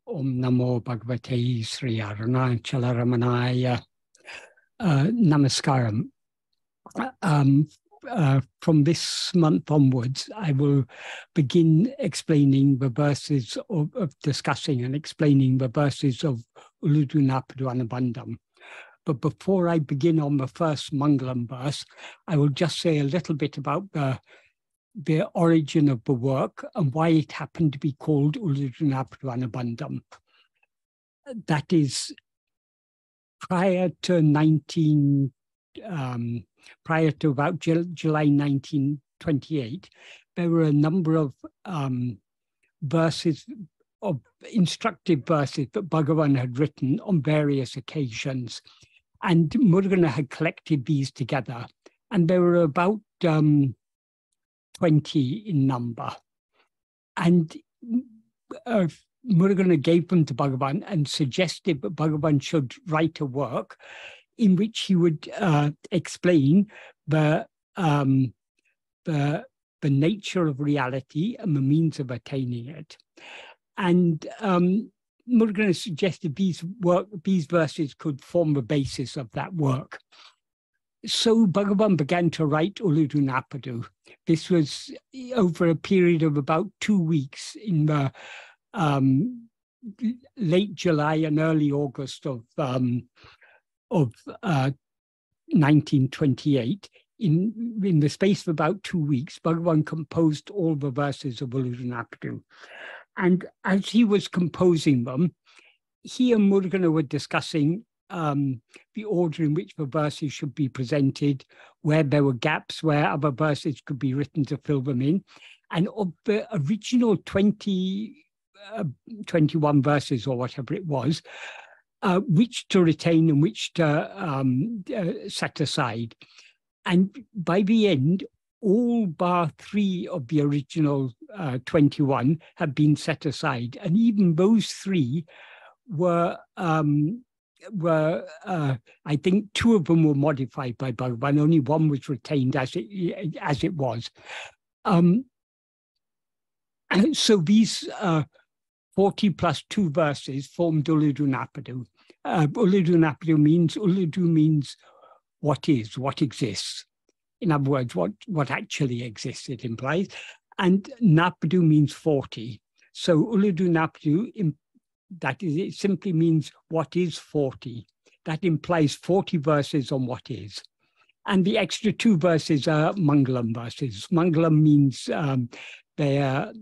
Om Namo Bhagavate Sri Ramana Namaskaram. From this month onwards, I will begin explaining the verses of discussing and explaining the verses of Uڵḷadu Nāṛpadu Anubandham. But before I begin on the first Maṅgalam verse, I will just say a little bit about the origin of the work and why it happened to be called Uڵḷadu Nāṛpadu Anubandham. That is, prior to about July 1928, there were a number of verses, of instructive verses that Bhagavan had written on various occasions. And Murugan had collected these together. And there were about 20 in number. And Murugan gave them to Bhagavan and suggested that Bhagavan should write a work in which he would explain the nature of reality and the means of attaining it. And Murugan suggested these verses could form the basis of that work. So Bhagavan began to write Uڵḷadu Nāṛpadu. This was over a period of about 2 weeks in the late July and early August of 1928. In the space of about 2 weeks, Bhagavan composed all the verses of Uڵḷadu Nāṛpadu. And as he was composing them, he and Murugan were discussing the order in which the verses should be presented, where there were gaps, where other verses could be written to fill them in. And of the original 21 verses or whatever it was, which to retain and which to set aside. And by the end, all bar 3 of the original 21 had been set aside. And even those 3 were I think 2 of them were modified by Bhagavan. Only 1 was retained as it was. So these 40 plus 2 verses formed Uڵḻadu Nāṛpadu. Uڵḻadu Nāṛpadu means, Uڵļadu means what is, what exists. In other words, what actually exists, it implies. And Nāṛpadu means 40. So Uڵļadu Nāṛpadu, that is, it simply means what is 40. That implies 40 verses on what is. And the extra 2 verses are Maṅgalam verses. Maṅgalam means they are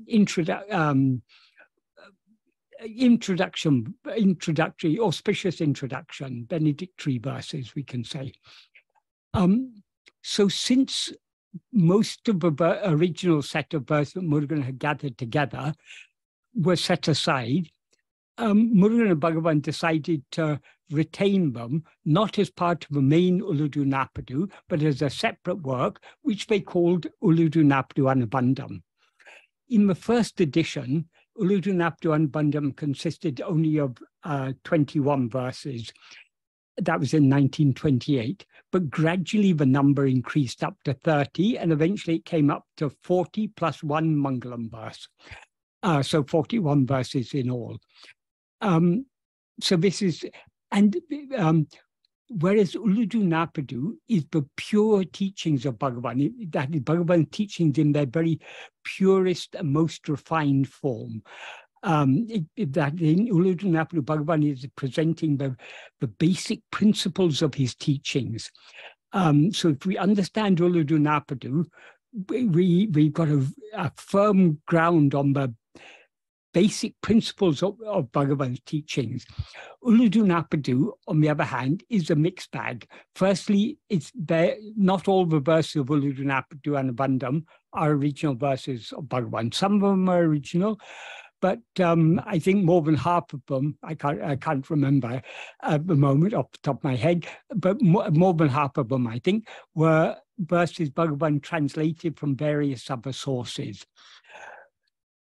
introductory, auspicious introduction, benedictory verses, we can say. So since most of the original set of verses that Murugan had gathered together were set aside, Murugan and Bhagavan decided to retain them, not as part of the main Uڵļadu Nāṛpadu, but as a separate work, which they called Uڵļadu Nāṛpadu Anubandham. In the first edition, Uڵļadu Nāṛpadu Anubandham consisted only of 21 verses. That was in 1928, but gradually the number increased up to 30, and eventually it came up to 40 plus 1 Maṅgalam verse. So 41 verses in all. So this is, and whereas Uڵļadu Nāṛpadu is the pure teachings of Bhagavan, that is Bhagavan's teachings in their very purest and most refined form. That in Uڵļadu Nāṛpadu, Bhagavan is presenting the basic principles of his teachings. So if we understand Uڵļadu Nāṛpadu, we've got a firm ground on the basic principles of Bhagavan's teachings. Uڵļadu Nāṛpadu, on the other hand, is a mixed bag. Firstly, not all the verses of Uڵļadu Nāṛpadu Anubandham are original verses of Bhagavan. Some of them are original, but I think more than half of them, I can't remember at the moment off the top of my head, but more than half of them, I think, were verses Bhagavan translated from various other sources.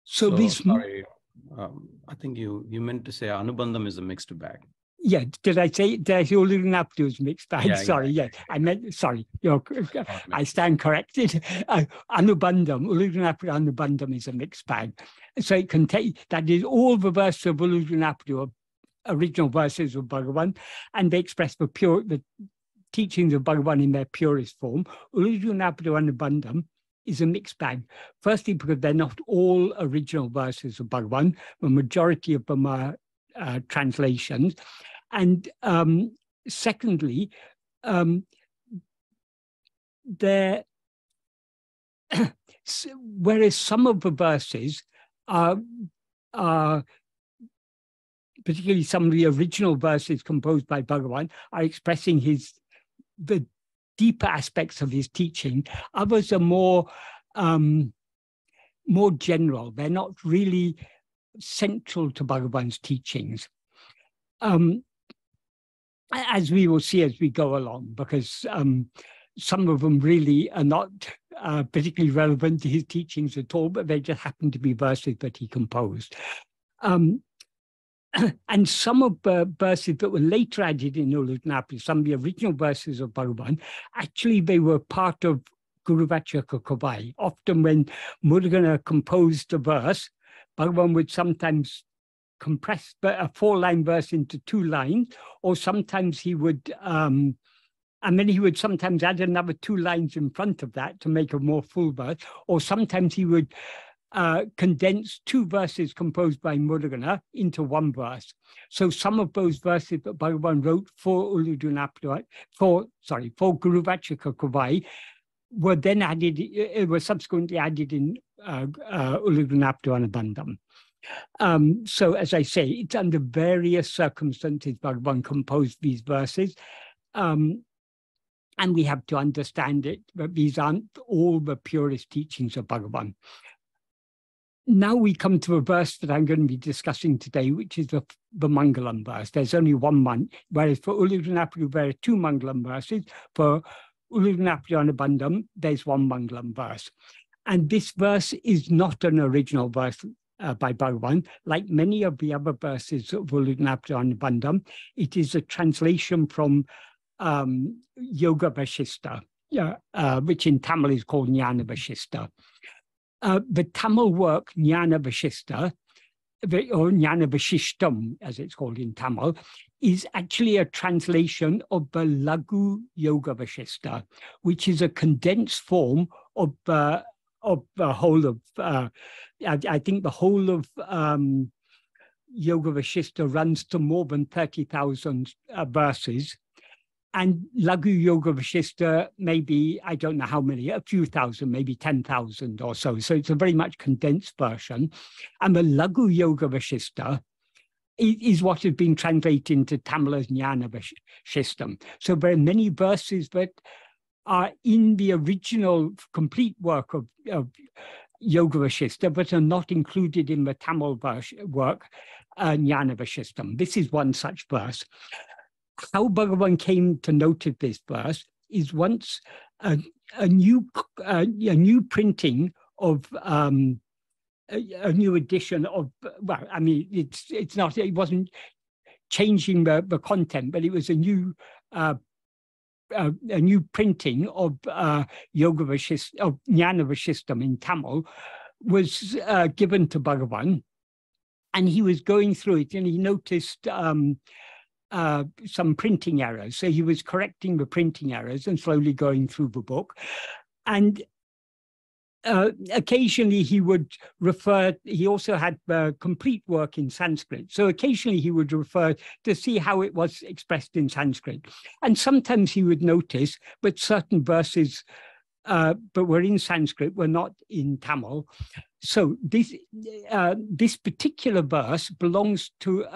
So this... Sorry, I think you meant to say Anubandham is a mixed bag. Yeah, did I say Uڵļadu Nāṛpadu is mixed bag? Yeah, Sorry, yeah. yeah. I meant, sorry, I stand corrected. Anubandham, Uڵļadu Nāṛpadu Anubandham is a mixed bag. So it contains, that is, all the verses of Uڵļadu Nāṛpadu are original verses of Bhagavan, and they express the teachings of Bhagavan in their purest form. Uڵļadu Nāṛpadu Anubandham is a mixed bag. Firstly, because they're not all original verses of Bhagavan. The majority of them are translations. And secondly, whereas some of the verses are particularly some of the original verses composed by Bhagavan are expressing the deeper aspects of his teaching, others are more general. They're not really central to Bhagavan's teachings. As we will see as we go along, because some of them really are not particularly relevant to his teachings at all, but they just happen to be verses that he composed. And some of the verses that were later added in Uڵļadu Nāṛpadu, some of the original verses of Bhagavan, actually they were part of Guru Vachaka Kavai. Often when Murugan composed a verse, Bhagavan would sometimes compress a 4-line verse into 2 lines, or sometimes he would, and then he would sometimes add another 2 lines in front of that to make a more full verse, or sometimes he would condense 2 verses composed by Murugan into 1 verse. So some of those verses that Bhagavan wrote for Uڵļadu Nāṛpadu, for Guru Vachaka Kavai, were then added, were subsequently added in Uڵļadu Nāṛpadu Anubandham. So as I say, it's under various circumstances Bhagavan composed these verses. And we have to understand it, but these aren't all the purest teachings of Bhagavan. Now we come to a verse that I'm going to be discussing today, which is the Maṅgalam verse. There's only 1 month, whereas for Uڵļadu Nāṛpadu there are 2 Maṅgalam verses. For Uڵļadu Nāṛpadu Anubandham, there's 1 Maṅgalam verse. And this verse is not an original verse by Bhagavan. Like many of the other verses of Uڵļadu Nāṛpadu Anubandham, it is a translation from Yoga Vasishtha, which in Tamil is called Jnana Vasishtha. The Tamil work Jnana Vasishtha, or Jnana Vasishtam, as it's called in Tamil, is actually a translation of the Laghu Yoga Vasishtha, which is a condensed form of the whole of, I think the whole of Yoga Vasishtha runs to more than 30,000 verses. And Laghu Yoga Vasishtha, maybe, I don't know how many, a few thousand, maybe 10,000 or so. So it's a very much condensed version. And the Laghu Yoga Vasishtha is what has been translated into Tamil as Jnana Vasishtha. So there are many verses that are in the original complete work of Yoga Vasishtha, but are not included in the Tamil work, Jnana Vasishtha. This is one such verse. How Bhagavan came to notice this verse is once a new printing of a new edition of, well, I mean, it wasn't changing the content, but it was a new printing of Yoga Vasishtha, of Jnana Vasishtha in Tamil, was given to Bhagavan, and he was going through it, and he noticed some printing errors. So he was correcting the printing errors and slowly going through the book. And occasionally he would refer, he also had complete work in Sanskrit. So occasionally he would refer to see how it was expressed in Sanskrit. And sometimes he would notice that certain verses but were in Sanskrit were not in Tamil. So this particular verse belongs to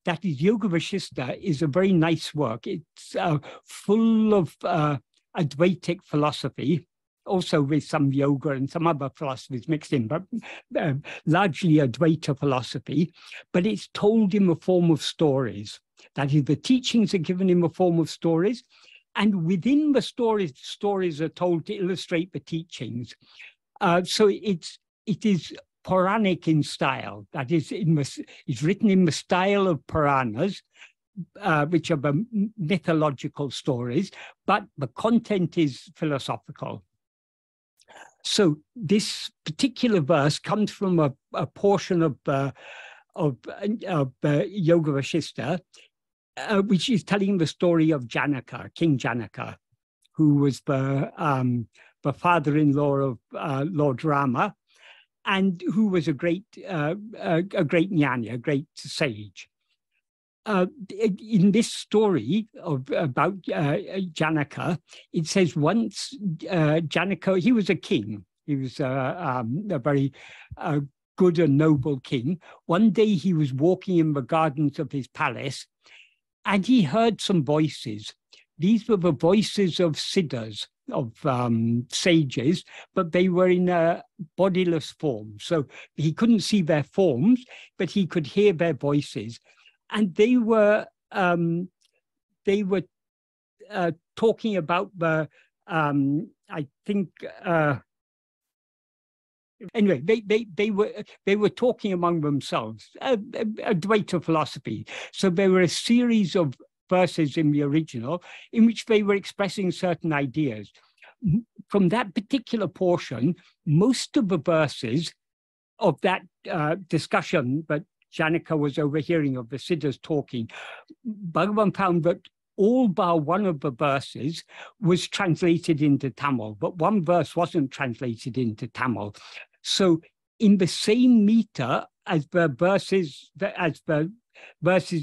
that is Yoga Vasishtha, is a very nice work. It's full of Advaitic philosophy, also with some yoga and some other philosophies mixed in, but largely Advaita philosophy. But it's told in the form of stories. That is, the teachings are given in the form of stories, and within the stories are told to illustrate the teachings. So it is Puranic in style. That is, it's written in the style of Puranas, which are mythological stories, but the content is philosophical. So this particular verse comes from a portion of Yoga Vasishtha, which is telling the story of Janaka, King Janaka, who was the father-in-law of Lord Rama, and who was a great jnani, a great sage. In this story about Janaka, it says once Janaka, he was a king. He was a very good and noble king. One day he was walking in the gardens of his palace, and he heard some voices. These were the voices of siddhas, of sages, but they were in a bodiless form. So he couldn't see their forms, but he could hear their voices. And they were talking about the anyway, they were talking among themselves, Advaita philosophy. So there were a series of verses in the original in which they were expressing certain ideas. From that particular portion, most of the verses of that discussion that Janaka was overhearing of the siddhas talking, Bhagavan found that all bar one of the verses was translated into Tamil, but one verse wasn't translated into Tamil. So in the same meter as the verses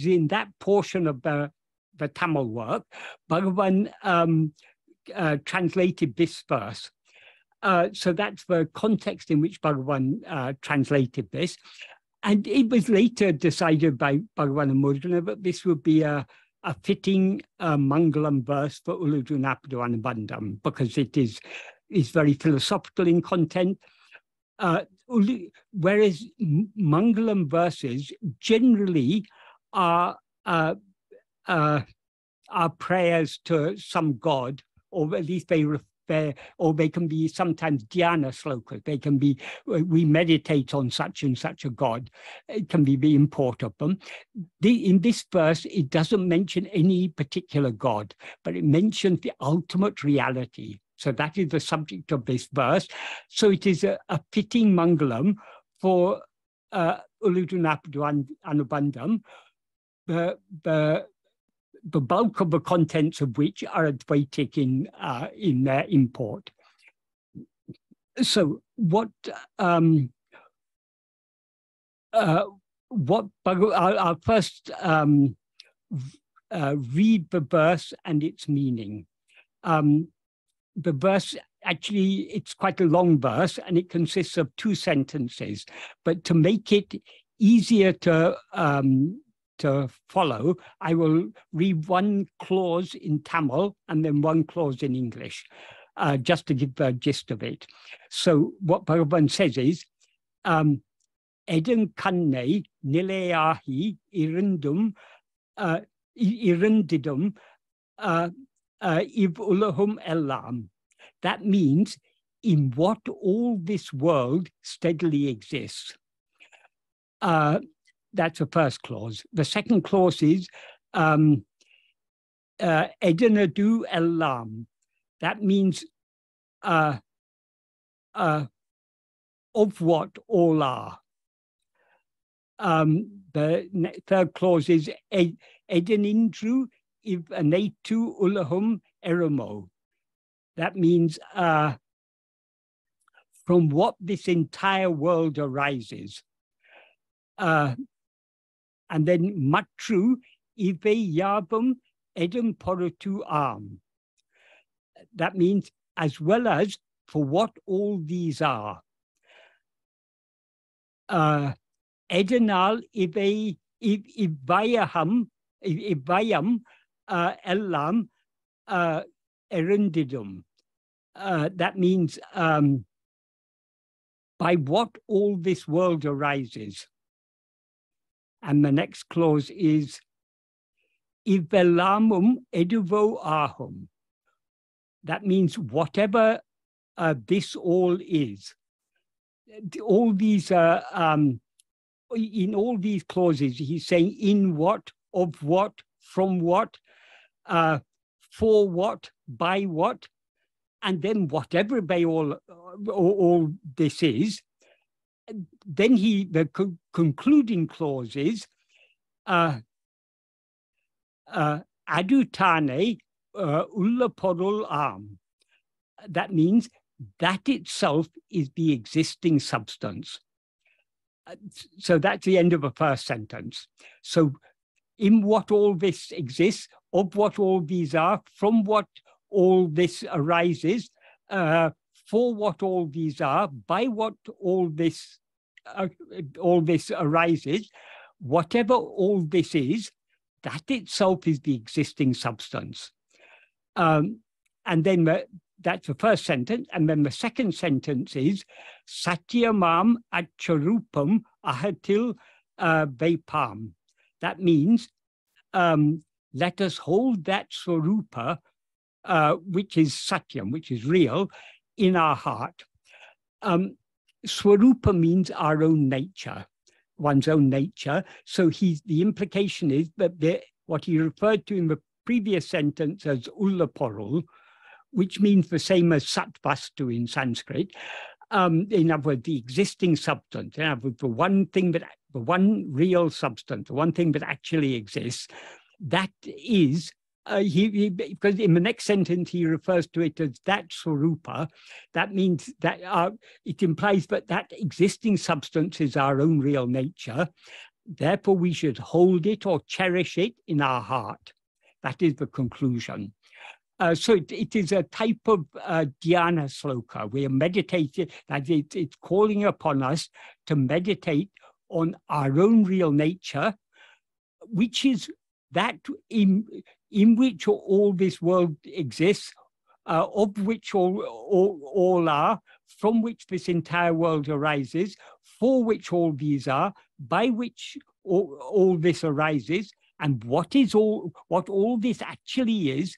in that portion of the Tamil work, Bhagavan translated this verse. So that's the context in which Bhagavan translated this. And it was later decided by Bhagavan and Murugan that this would be a fitting Maṅgalam verse for Uڵḷadu Nāṛpadu Anubandham, because it is very philosophical in content. Whereas Maṅgalam verses generally are prayers to some god, or at least or they can be sometimes dhyana slokas. They can be, we meditate on such and such a god. It can be the import of them. In this verse, it doesn't mention any particular god, but it mentions the ultimate reality. So that is the subject of this verse. So it is a fitting Maṅgalam for Uڵļadu Nāṛpadu Anubandham, the bulk of the contents of which are Advaitic in their import. So I'll first read the verse and its meaning. The verse, actually, it's quite a long verse, and it consists of 2 sentences. But to make it easier to follow, I will read one clause in Tamil and then one clause in English, just to give the gist of it. So what Bhagavan says is, edaṉkaṇṇē nilaiyāhi yirundiḍumiv ullahum ellam. That means, in what all this world steadily exists. That's the first clause. The second clause is edaṉkaṇṇē. That means of what all are. The third clause is edaṉiṇṭṛiv vaṉaittulahu meṛumōmaḥ. That means from what this entire world arises. And then mattru 𝘕vaiyāvu edaṉporuṭṭā. That means as well as for what all these are. edaṉāliv 𝘕vaiyāmu ellam yirundiḍumiv. That means by what all this world arises. And the next clause is vellāmu meduvē. That means whatever this all is. All these in all these clauses, he's saying in what, of what, from what, for what, by what, and then whatever by all this is. Then the concluding clause is adutane yuḻaporuḻāñ. That means that itself is the existing substance. So that's the end of the first sentence. So in what all this exists, of what all these are, from what all this arises, for what all these are, by what all this arises, whatever all this is, that itself is the existing substance. And then that's the first sentence. And then the second sentence is sattiyamā maccorupam mahattil vaippām. That means let us hold that sarupa, which is satyam, which is real, in our heart. Swarupa means our own nature, one's own nature. So the implication is that what he referred to in the previous sentence as yuḻaporuḻāñ, which means the same as satvastu in Sanskrit. In other words, the existing substance, in other words, the one real substance, the one thing that actually exists, that is, because in the next sentence he refers to it as that sarupa. That means that it implies that existing substance is our own real nature. Therefore, we should hold it or cherish it in our heart. That is the conclusion. So it is a type of dhyana sloka. We are meditating, that it's calling upon us to meditate on our own real nature, which is that in which all this world exists, of which all are, from which this entire world arises, for which all these are, by which all this arises, and what all this actually is,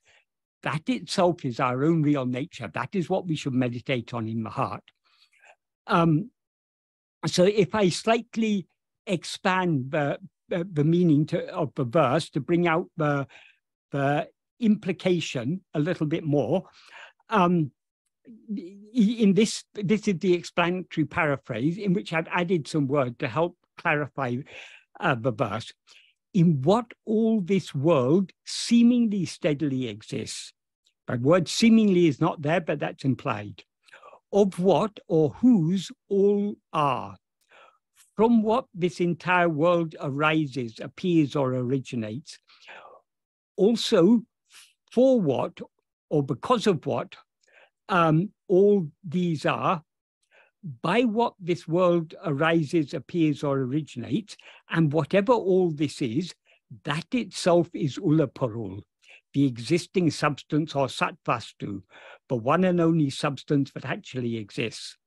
that itself is our own real nature. That is what we should meditate on in the heart. So if I slightly expand the meaning of the verse to bring out the implication a little bit more, in this is the explanatory paraphrase in which I've added some word to help clarify the verse. In what all this world seemingly steadily exists. The word seemingly is not there, but that's implied. Of what or whose all are. From what this entire world arises, appears, or originates. Also, for what or because of what all these are, by what this world arises, appears, or originates, and whatever all this is, that itself is yuḻaporuḻāñ, the existing substance or sattvastu, the one and only substance that actually exists.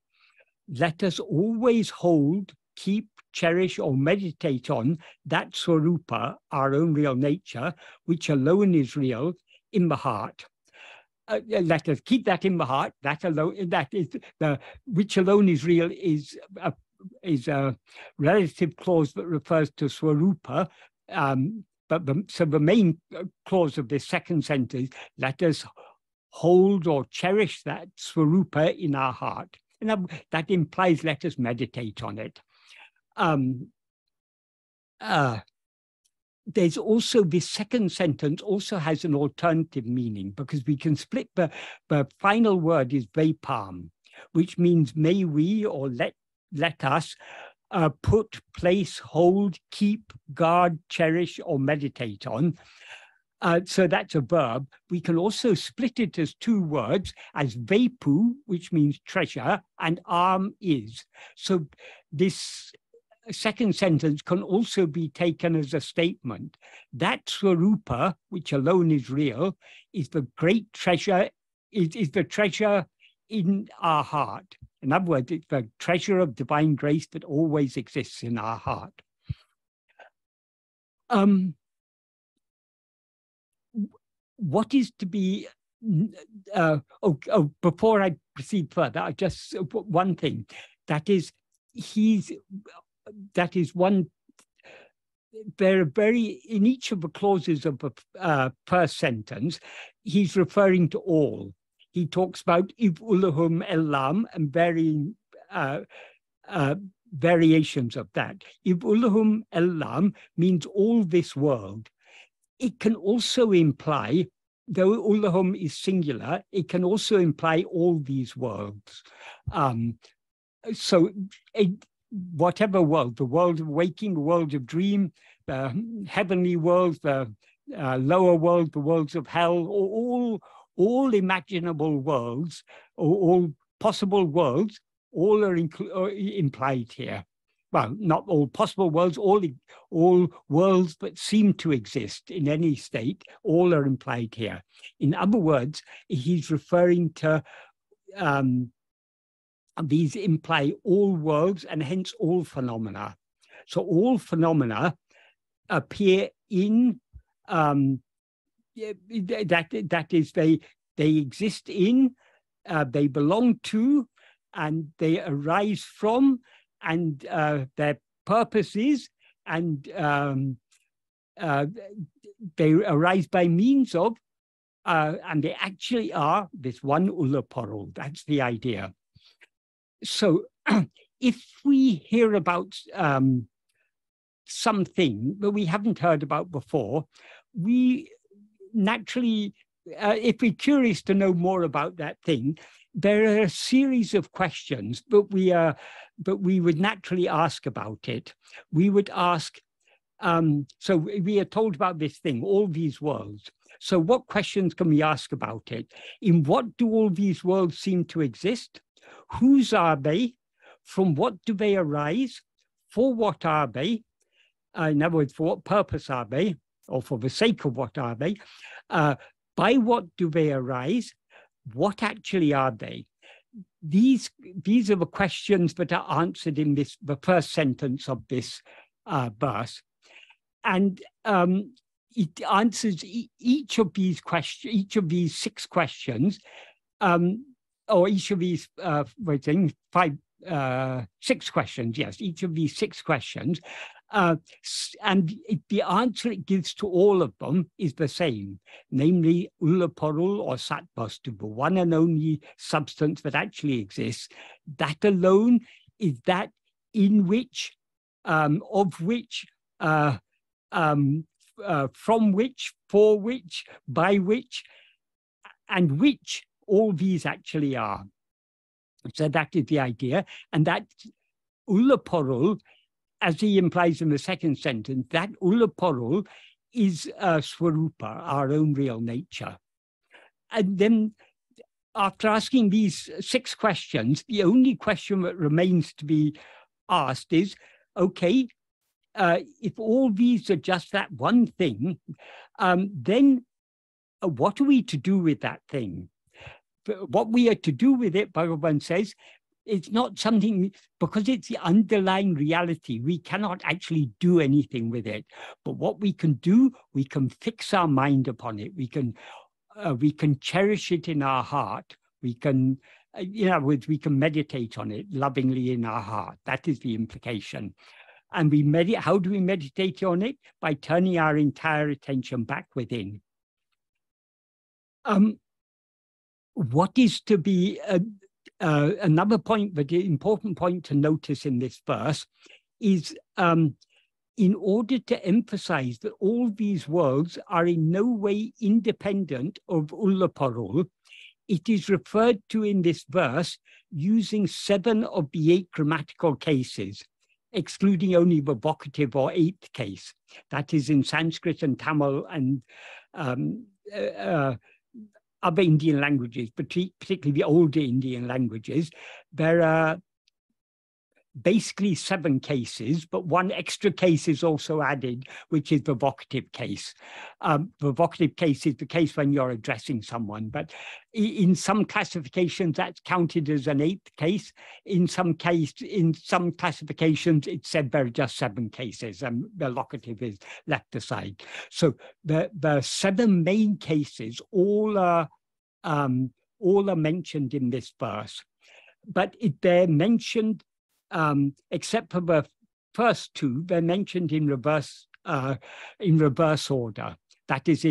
Let us always hold, keep, cherish, or meditate on that sarupa, our own real nature, which alone is real, in the heart. Let us keep that in the heart. That alone, that is which alone is real, is a relative clause that refers to swarupa. So the main clause of this second sentence, let us hold or cherish that swarupa in our heart. And that implies let us meditate on it. There's also this second sentence also has an alternative meaning, because we can split the final word is vaippām, which means may we or let us put, place, hold, keep, guard, cherish, or meditate on. So that's a verb. We can also split it as two words, as vaippu, which means treasure, and is. So this second sentence can also be taken as a statement. That swarupa, which alone is real, is the great treasure, is the treasure in our heart. In other words, it's the treasure of divine grace that always exists in our heart. What is to be, before I proceed further, I just one thing, that is one in each of the clauses of the first sentence, he's referring to all. He talks about 𝘕õllahum ellam and varying variations of that. 𝘕õllahum ellam means all this world. It can also imply, though ullahum is singular, it can also imply all these worlds. Whatever world, the world of waking, the world of dream, the heavenly world, the lower world, the worlds of hell, all imaginable worlds, or all possible worlds, all are implied here. Well, not all possible worlds, all worlds that seem to exist in any state, all are implied here. In other words, he's referring to these imply all worlds and hence all phenomena. So all phenomena appear in, that is, they exist in, they belong to, and they arise from, and their purpose is, and they arise by means of, and they actually are this one yuḻaporuḻ. That's the idea. So if we hear about something that we haven't heard about before, we naturally, if we're curious to know more about that thing, there are a series of questions, but we would naturally ask about it. We would ask, so we are told about this thing, all these worlds. So what questions can we ask about it? In what do all these worlds seem to exist? Whose are they? From what do they arise? For what are they? In other words, for what purpose are they? Or for the sake of what are they? By what do they arise? What actually are they? These are the questions that are answered in the first sentence of this verse. And it answers each of these questions, each of these six questions, or each of these, six questions, yes, each of these six questions. And the answer it gives to all of them is the same, namely yuḻaporuḻ or satvastu, the one and only substance that actually exists. That alone is that in which, of which, from which, for which, by which, and which all these actually are. So that is the idea. And that yuḻaporuḻ, as he implies in the second sentence, that yuḻaporuḻ is swarupa, our own real nature. And then after asking these six questions, the only question that remains to be asked is, okay, if all these are just that one thing, then what are we to do with that thing? What we are to do with it, Bhagavan says, it's not something, because it's the underlying reality, we cannot actually do anything with it. But what we can do, we can fix our mind upon it. We can cherish it in our heart. We can, in other words, we can meditate on it lovingly in our heart. That is the implication. And how do we meditate on it? By turning our entire attention back within. What is to be another point, but the important point to notice in this verse is in order to emphasize that all these worlds are in no way independent of yuḻaporuḻ, it is referred to in this verse using 7 of the 8 grammatical cases, excluding only the vocative or 8th case. That is in Sanskrit and Tamil and other Indian languages, particularly the older Indian languages. There are basically 7 cases, but 1 extra case is also added, which is the vocative case. The vocative case is the case when you're addressing someone, but in some classifications that's counted as an 8th case. In some classifications it's said there are just 7 cases and the locative is left aside. So the 7 main cases all are mentioned in this verse, but they're mentioned, except for the first 2, they're mentioned in reverse in reverse order. That is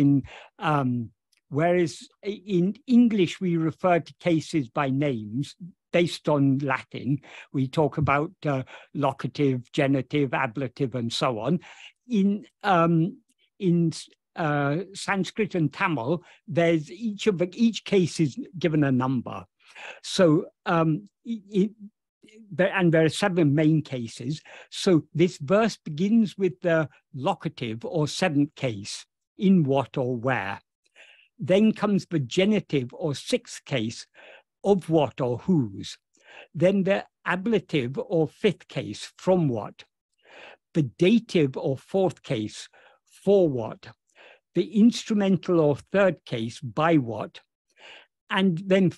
whereas in English we refer to cases by names based on Latin. We talk about locative, genitive, ablative, and so on. In Sanskrit and Tamil, there's each case is given a number. So and there are 7 main cases. So this verse begins with the locative or 7th case, in what or where. Then comes the genitive or 6th case, of what or whose. Then the ablative or 5th case, from what. The dative or 4th case, for what. The instrumental or 3rd case, by what. And then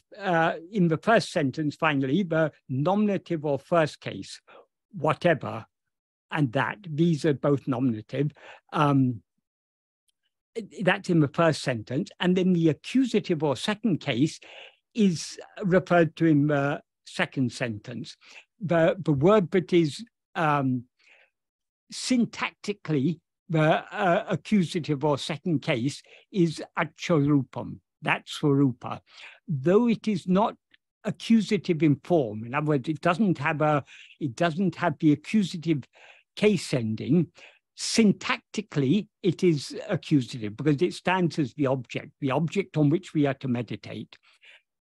in the first sentence, finally, the nominative or 1st case, whatever, and that. These are both nominative. That's in the first sentence. And then the accusative or 2nd case is referred to in the 2nd sentence. The word that is syntactically the accusative or 2nd case is accorupam. That's swarupa. Though it is not accusative in form, in other words, it doesn't have the accusative case ending. Syntactically, it is accusative because it stands as the object on which we are to meditate.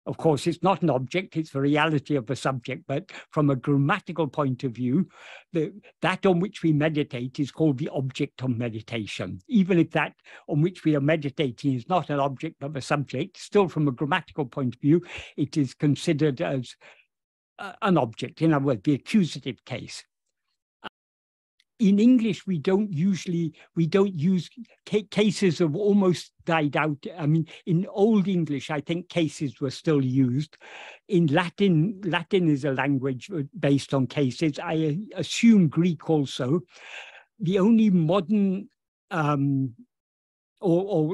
Of course, it's not an object, it's the reality of the subject, but from a grammatical point of view, that on which we meditate is called the object of meditation. Even if that on which we are meditating is not an object but a subject, still from a grammatical point of view, it is considered as an object, in other words, the accusative case. In English, we don't use cases have almost died out. I mean, in Old English, I think cases were still used. In Latin is a language based on cases. I assume Greek also. The only modern, or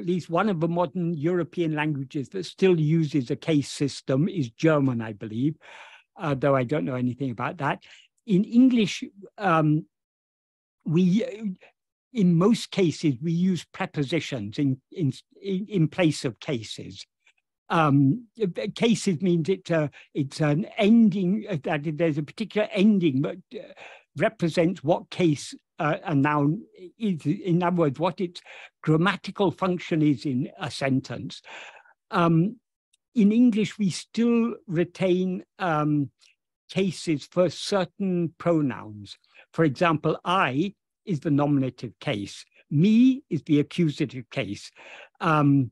at least one of the modern European languages that still uses a case system is German, I believe, though I don't know anything about that. In English, in most cases, we use prepositions in place of cases. Cases means it's an ending, that there's a particular ending that represents what case a noun is. In other words, what its grammatical function is in a sentence. In English, we still retain cases for certain pronouns. For example, I is the nominative case. Me is the accusative case. My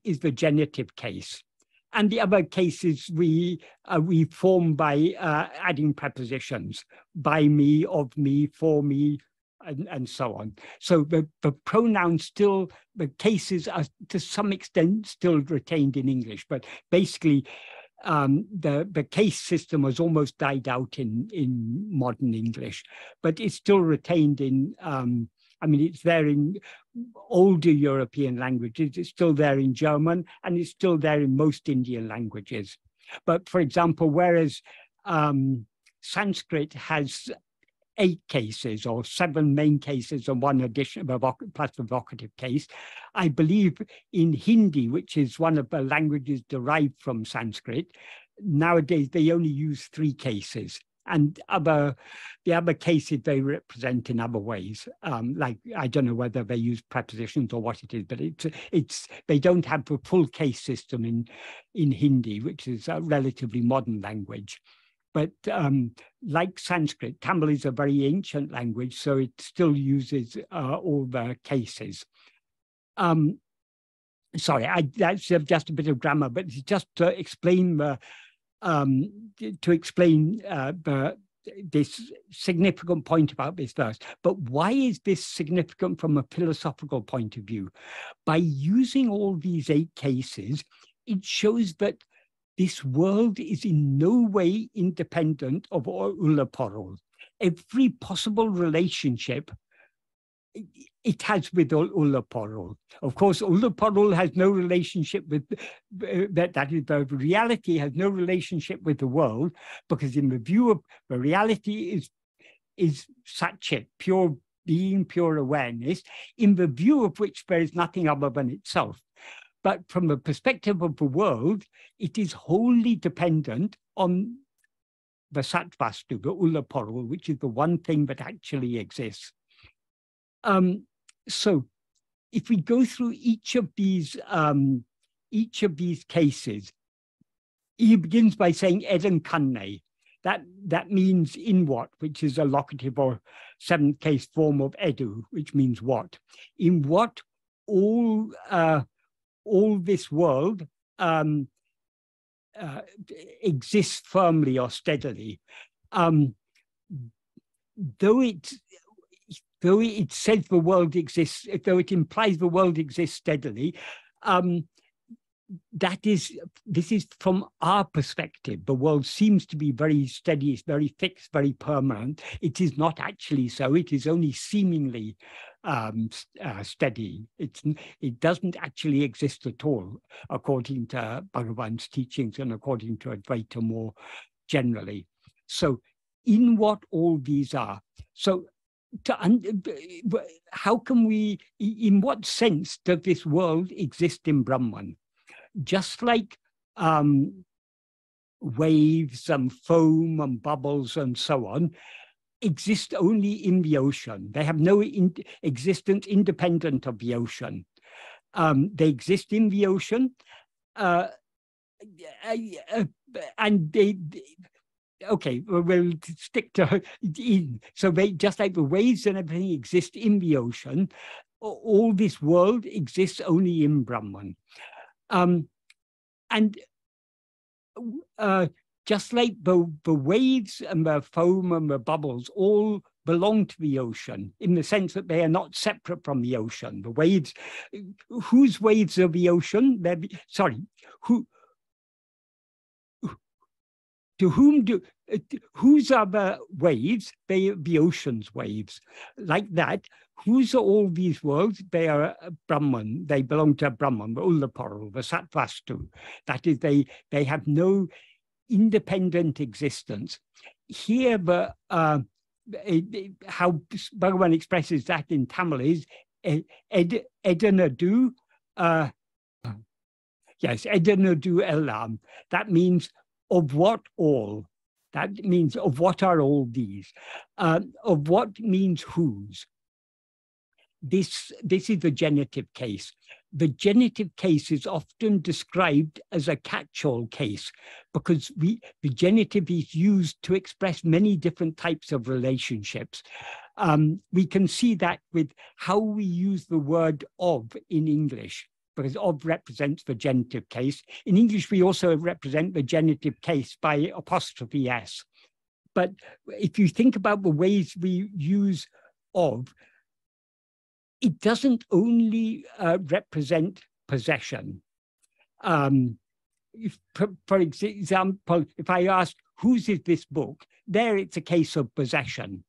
is the genitive case. And the other cases we form by adding prepositions. By me, of me, for me, and so on. So the pronouns still, the cases are to some extent still retained in English, but basically the case system has almost died out in modern English, but it's still retained in, I mean, it's there in older European languages, it's still there in German, and it's still there in most Indian languages. But for example, whereas Sanskrit has 8 cases or 7 main cases and 1 addition plus the vocative case, I believe in Hindi, which is one of the languages derived from Sanskrit, nowadays they only use 3 cases. And the other cases they represent in other ways. Like, I don't know whether they use prepositions or what it is, but they don't have the full case system in Hindi, which is a relatively modern language. But like Sanskrit, Tamil is a very ancient language, so it still uses all the cases. Sorry, that's just a bit of grammar, but it's just to explain this significant point about this verse. But why is this significant from a philosophical point of view? By using all these 8 cases, it shows that this world is in no way independent of yuḻaporuḻāñ. Every possible relationship it has with yuḻaporuḻāñ. Of course, yuḻaporuḻāñ has no relationship with, that is, the reality has no relationship with the world, because in the view of the reality is satchit, pure being, pure awareness, in the view of which there is nothing other than itself. But from the perspective of the world, it is wholly dependent on the satvastu, the yuḻaporuḻāñ, which is the one thing that actually exists. So if we go through each of these cases, he begins by saying edaṉkaṇṇē. That means in what, which is a locative or seventh case form of edu, which means what. In what all this world exists firmly or steadily. Though it says the world exists, though it implies the world exists steadily, this is from our perspective. The world seems to be very steady, it's very fixed, very permanent. It is not actually so. It is only seemingly steady. It doesn't actually exist at all, according to Bhagavan's teachings and according to Advaita more generally. So in what all these are. So how can we, in what sense does this world exist in Brahman? Just like waves and foam and bubbles and so on exist only in the ocean. They have no existence independent of the ocean. They exist in the ocean, and okay, we'll stick to in. So they, just like the waves and everything exist in the ocean, all this world exists only in Brahman. And just like the waves and the foam and the bubbles all belong to the ocean in the sense that they are not separate from the ocean. The waves, whose waves are the ocean? Whose are the waves? They are the ocean's waves. Like that, whose are all these worlds? They are Brahman. They belong to Brahman, the yuḻaporuḻāñ, the sattvastu. That is, they have no independent existence. Here, how Bhagavan expresses that in Tamil is edaṉadu. Yes, edaṉadu ellām. That means of what all. That means of what are all these. Of what means whose. This is the genitive case. The genitive case is often described as a catch-all case because the genitive is used to express many different types of relationships. We can see that with how we use the word of in English, because of represents the genitive case. In English, we also represent the genitive case by apostrophe s. But if you think about the ways we use of, it doesn't only represent possession. For example, if I ask, whose is this book? There it's a case of possession.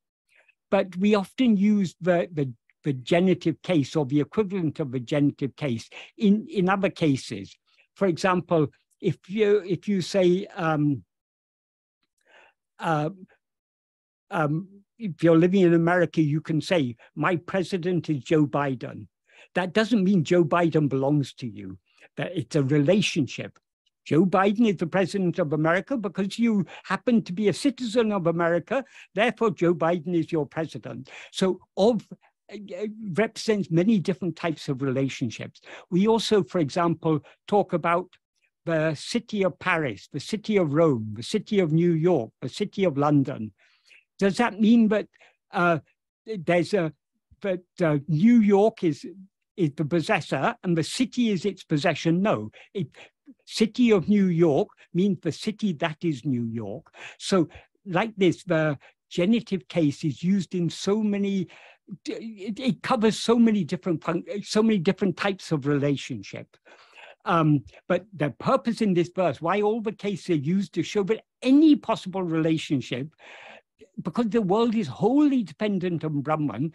But we often use the genitive case or the equivalent of the genitive case in other cases. For example, if you say, if you're living in America, you can say, my president is Joe Biden. That doesn't mean Joe Biden belongs to you. That it's a relationship. Joe Biden is the president of America because you happen to be a citizen of America. Therefore, Joe Biden is your president. So of represents many different types of relationships. We also, for example, talk about the city of Paris, the city of Rome, the city of New York, the city of London. Does that mean that New York is the possessor and the city is its possession? No. City of New York means the city that is New York. So like this, the genitive case is used in so many, it covers so many different types of relationship. But the purpose in this verse, why all the cases are used to show that any possible relationship, because the world is wholly dependent on Brahman,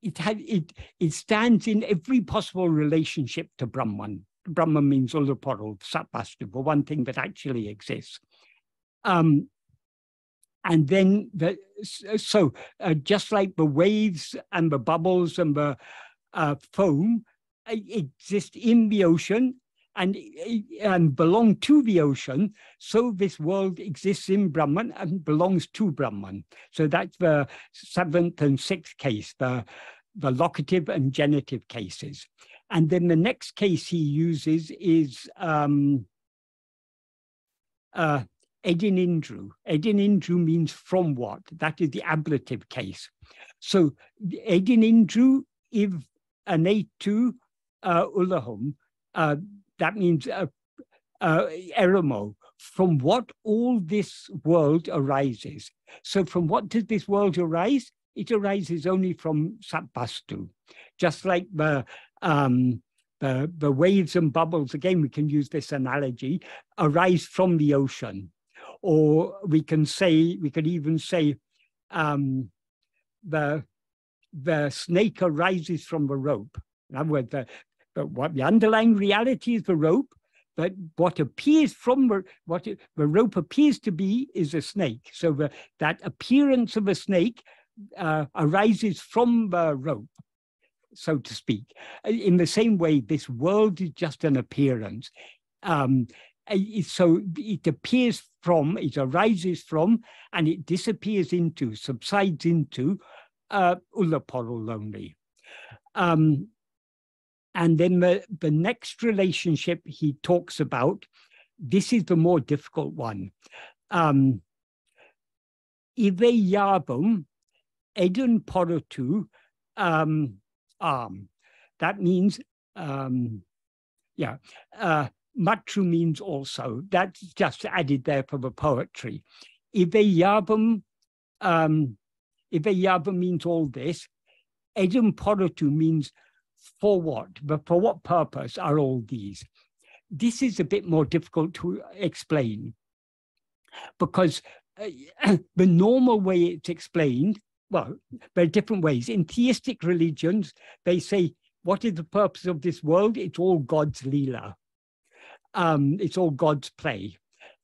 it stands in every possible relationship to Brahman. Brahman means yuḻaporuḻāñ, sattvastu, the one thing that actually exists. And And then, just like the waves and the bubbles and the foam exist in the ocean and belong to the ocean, so this world exists in Brahman and belongs to Brahman. So that's the 7th and 6th case, the locative and genitive cases. And then the next case he uses is edaṉkaṇṇē. Edaṉkaṇṇē means from what? That is the ablative case. So edaṉkaṇṇē if mahattil that means meṛumō, from what all this world arises. So from what does this world arise? It arises only from satvastu. Just like the waves and bubbles, again, we can use this analogy, arise from the ocean. Or we can even say the snake arises from the rope. In other words, what the underlying reality is the rope, but what appears from the rope appears to be is a snake. So that appearance of a snake arises from the rope, so to speak. In the same way, this world is just an appearance. So it appears from, it arises from, and it disappears into, subsides into yuḻaporuḻāñ. And then the next relationship he talks about, this is the more difficult one. 𝘕vaiyāvu edaṉkaṇṇē that means, mattru means also. That's just added there for the poetry. 𝘕vaiyāvu means all this. edaṉkaṇṇē means for what? But for what purpose are all these? This is a bit more difficult to explain, because the normal way it's explained, well, there are different ways. In theistic religions, they say, what is the purpose of this world? It's all God's lila. It's all God's play.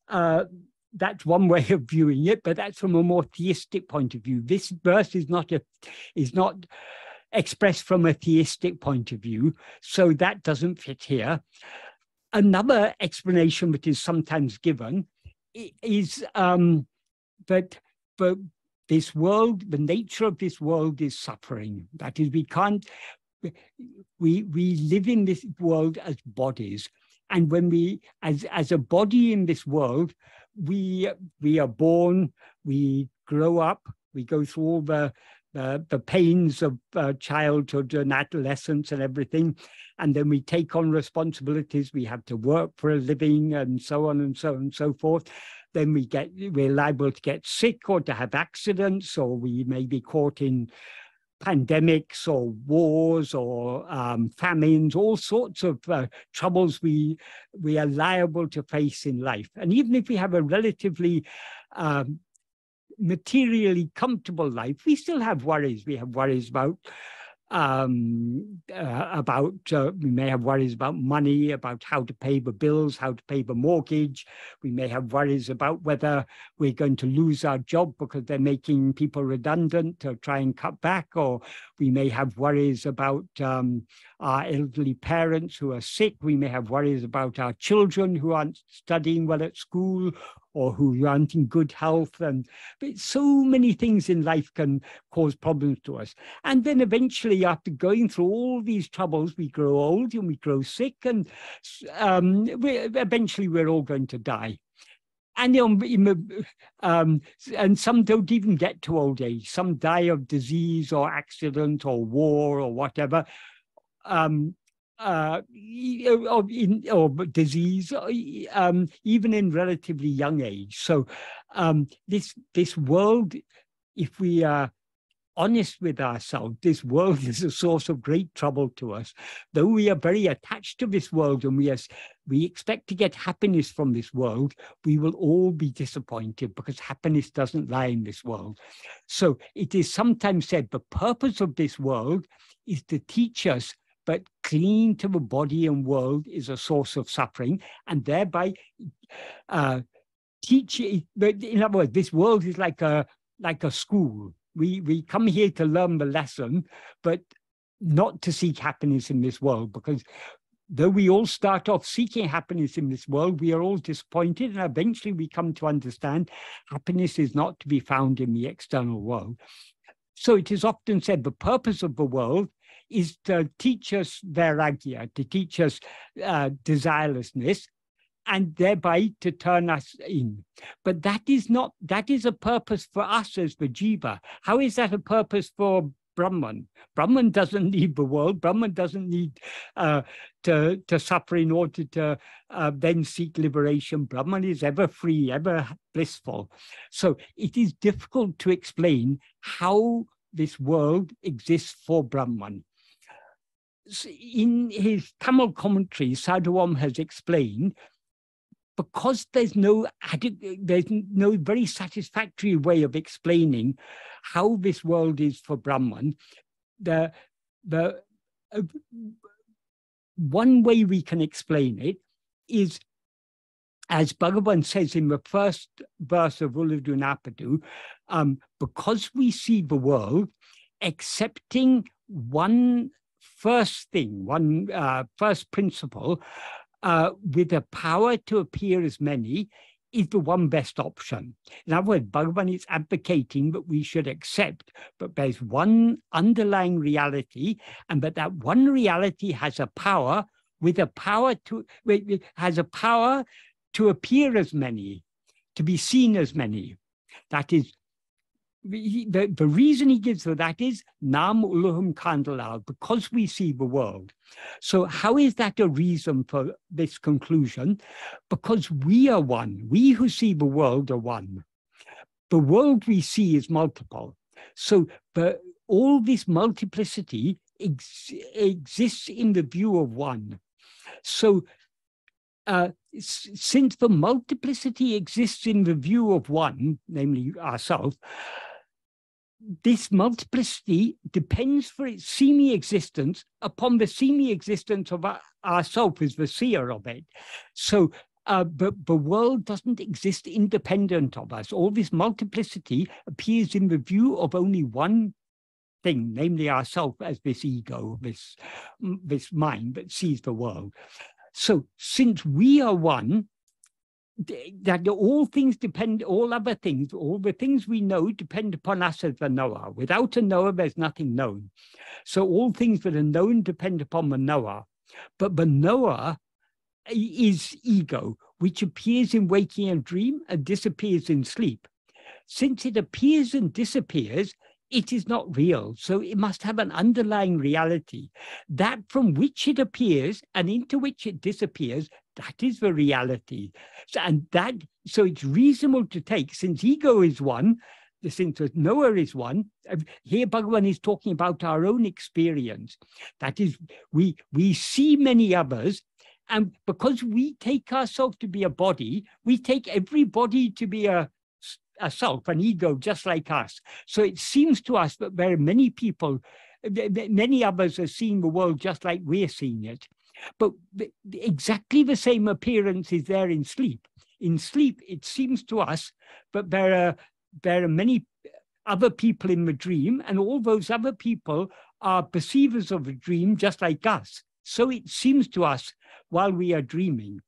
That's one way of viewing it, but that's from a more theistic point of view. This verse is not expressed from a theistic point of view, so that doesn't fit here. Another explanation that is sometimes given is that this world, the nature of this world is suffering. That is, we live in this world as bodies. And when we, as a body in this world, we are born, we grow up, we go through all the pains of childhood and adolescence and everything, and then we take on responsibilities. We have to work for a living and so on and so on and so forth. Then we're liable to get sick or to have accidents, or we may be caught in pandemics or wars or famines, all sorts of troubles we are liable to face in life. And even if we have a relatively materially comfortable life, we still have worries. We have worries about we may have worries about money, about how to pay the bills, how to pay the mortgage. We may have worries about whether we're going to lose our job because they're making people redundant or try and cut back, or we may have worries about our elderly parents who are sick. We may have worries about our children who aren't studying well at school, or who aren't in good health. And so many things in life can cause problems to us. And then eventually, after going through all these troubles, we grow old and we grow sick, and eventually we're all going to die. And and some don't even get to old age. Some die of disease or accident or war or whatever. Or disease, even in relatively young age. So this world, if we are honest with ourselves, this world is a source of great trouble to us. Though we are very attached to this world and we expect to get happiness from this world, we will all be disappointed because happiness doesn't lie in this world. So it is sometimes said the purpose of this world is to teach us, but clinging to the body and world is a source of suffering, and thereby but in other words, this world is like a school. We come here to learn the lesson, but not to seek happiness in this world, because though we all start off seeking happiness in this world, we are all disappointed, and eventually we come to understand happiness is not to be found in the external world. So it is often said the purpose of the world is to teach us vairagya, to teach us desirelessness, and thereby to turn us in. But that is a purpose for us as the jiva. How is that a purpose for Brahman? Brahman doesn't need the world. Brahman doesn't need to suffer in order to then seek liberation. Brahman is ever free, ever blissful. So it is difficult to explain how this world exists for Brahman. In his Tamil commentary, Sadhuam has explained, because there's no very satisfactory way of explaining how this world is for Brahman, the one way we can explain it is, as Bhagavan says in the first verse of Uڵḷadu Nāṛpadu, because we see the world accepting one first thing, one first principle, with a power to appear as many, is the one best option. In other words, Bhagavan is advocating that we should accept that there's one underlying reality, and that one reality has a power, with a power to appear as many, to be seen as many. That is, the reason he gives for that is Nam Ullahum Kandalal, because we see the world. So how is that a reason for this conclusion? Because we are one. We who see the world are one. The world we see is multiple. So all this multiplicity exists in the view of one. So since the multiplicity exists in the view of one, namely ourselves, this multiplicity depends for its semi-existence upon the semi-existence of ourself as the seer of it. So the world doesn't exist independent of us. All this multiplicity appears in the view of only one thing, namely ourself as this ego, this mind that sees the world. So since we are one, that all things depend, all other things, all the things we know depend upon us as the knower. Without a knower, there's nothing known. So all things that are known depend upon the knower. But the knower is ego, which appears in waking and dream and disappears in sleep. Since it appears and disappears, it is not real. So it must have an underlying reality. That from which it appears and into which it disappears, that is the reality. So it's reasonable to take, since ego is one, since the knower is one, here Bhagavan is talking about our own experience. That is, we see many others, and because we take ourselves to be a body, we take every body to be a self, an ego, just like us. So it seems to us that there are many people, many others are seeing the world just like we're seeing it. But exactly the same appearance is there in sleep. In sleep, it seems to us that there are many other people in the dream, and all those other people are perceivers of the dream just like us. So it seems to us while we are dreaming.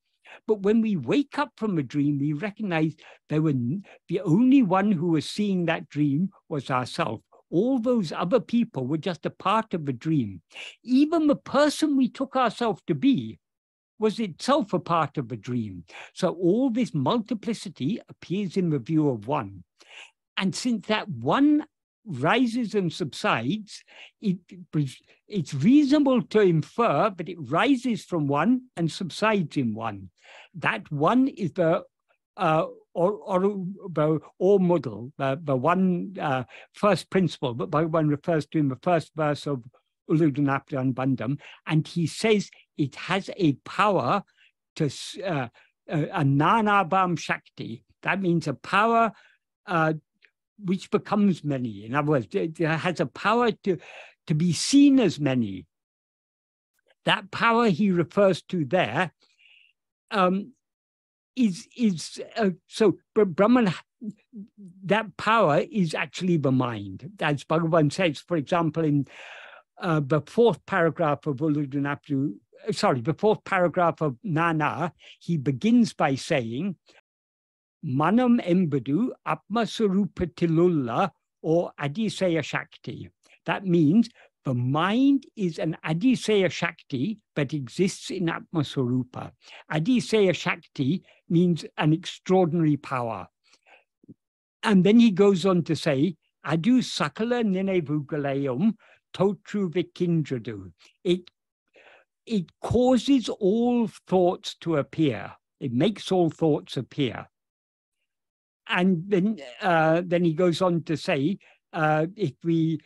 But when we wake up from a dream, we recognize the only one who was seeing that dream was ourselves. All those other people were just a part of the dream. Even the person we took ourselves to be was itself a part of the dream. So all this multiplicity appears in the view of one. And since that one rises and subsides, it's reasonable to infer that it rises from one and subsides in one. That one is the model, the one first principle that Bhagavan refers to in the first verse of Uڵḷadu Nāṛpadu Anubandham, and he says it has a power to a nanabam shakti. That means a power which becomes many. In other words, it has a power to be seen as many. That power he refers to there so Brahman, that power is actually the mind. As Bhagavan says, for example, in the fourth paragraph of Uڵļadu Nāṛpadu, the fourth paragraph of Nāna, he begins by saying, Manam embadu atmaswarupatilulla or Adiseya Shakti. That means the mind is an Adiseya Shakti that exists in Atmaswarupa. Adiseya Shakti means an extraordinary power. And then he goes on to say, Adu sakala nilaiyāhi totru vikindradu. It causes all thoughts to appear. It makes all thoughts appear. And then he goes on to say, if we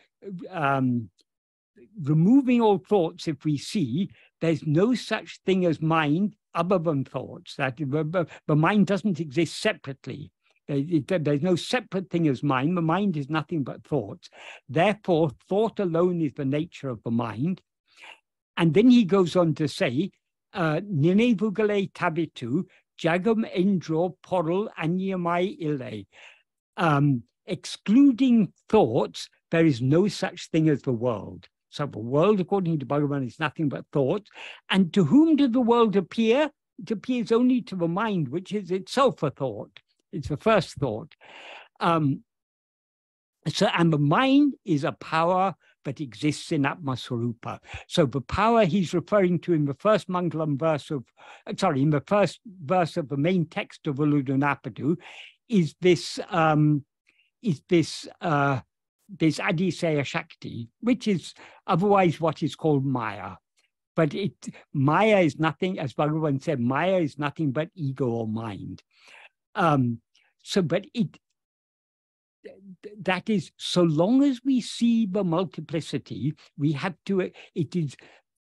removing all thoughts, if we see, there's no such thing as mind other than thoughts. That the mind doesn't exist separately. There's no separate thing as mind. The mind is nothing but thoughts. Therefore, thought alone is the nature of the mind. And then he goes on to say, Ninevugale tabitu jagam endro porul anyamai ile. Excluding thoughts, there is no such thing as the world. So the world, according to Bhagavan, is nothing but thoughts. And to whom does the world appear? It appears only to the mind, which is itself a thought. It's the first thought. And the mind is a power that exists in Atmaswarupa. So the power he's referring to in the first Maṅgalam verse of, in the first verse of the main text of Uڵļadu Nāṛpadu is this Adiseya Shakti, which is otherwise what is called Maya. But Maya is nothing, as Bhagavan said, Maya is nothing but ego or mind. That is, so long as we see the multiplicity, we have to, it is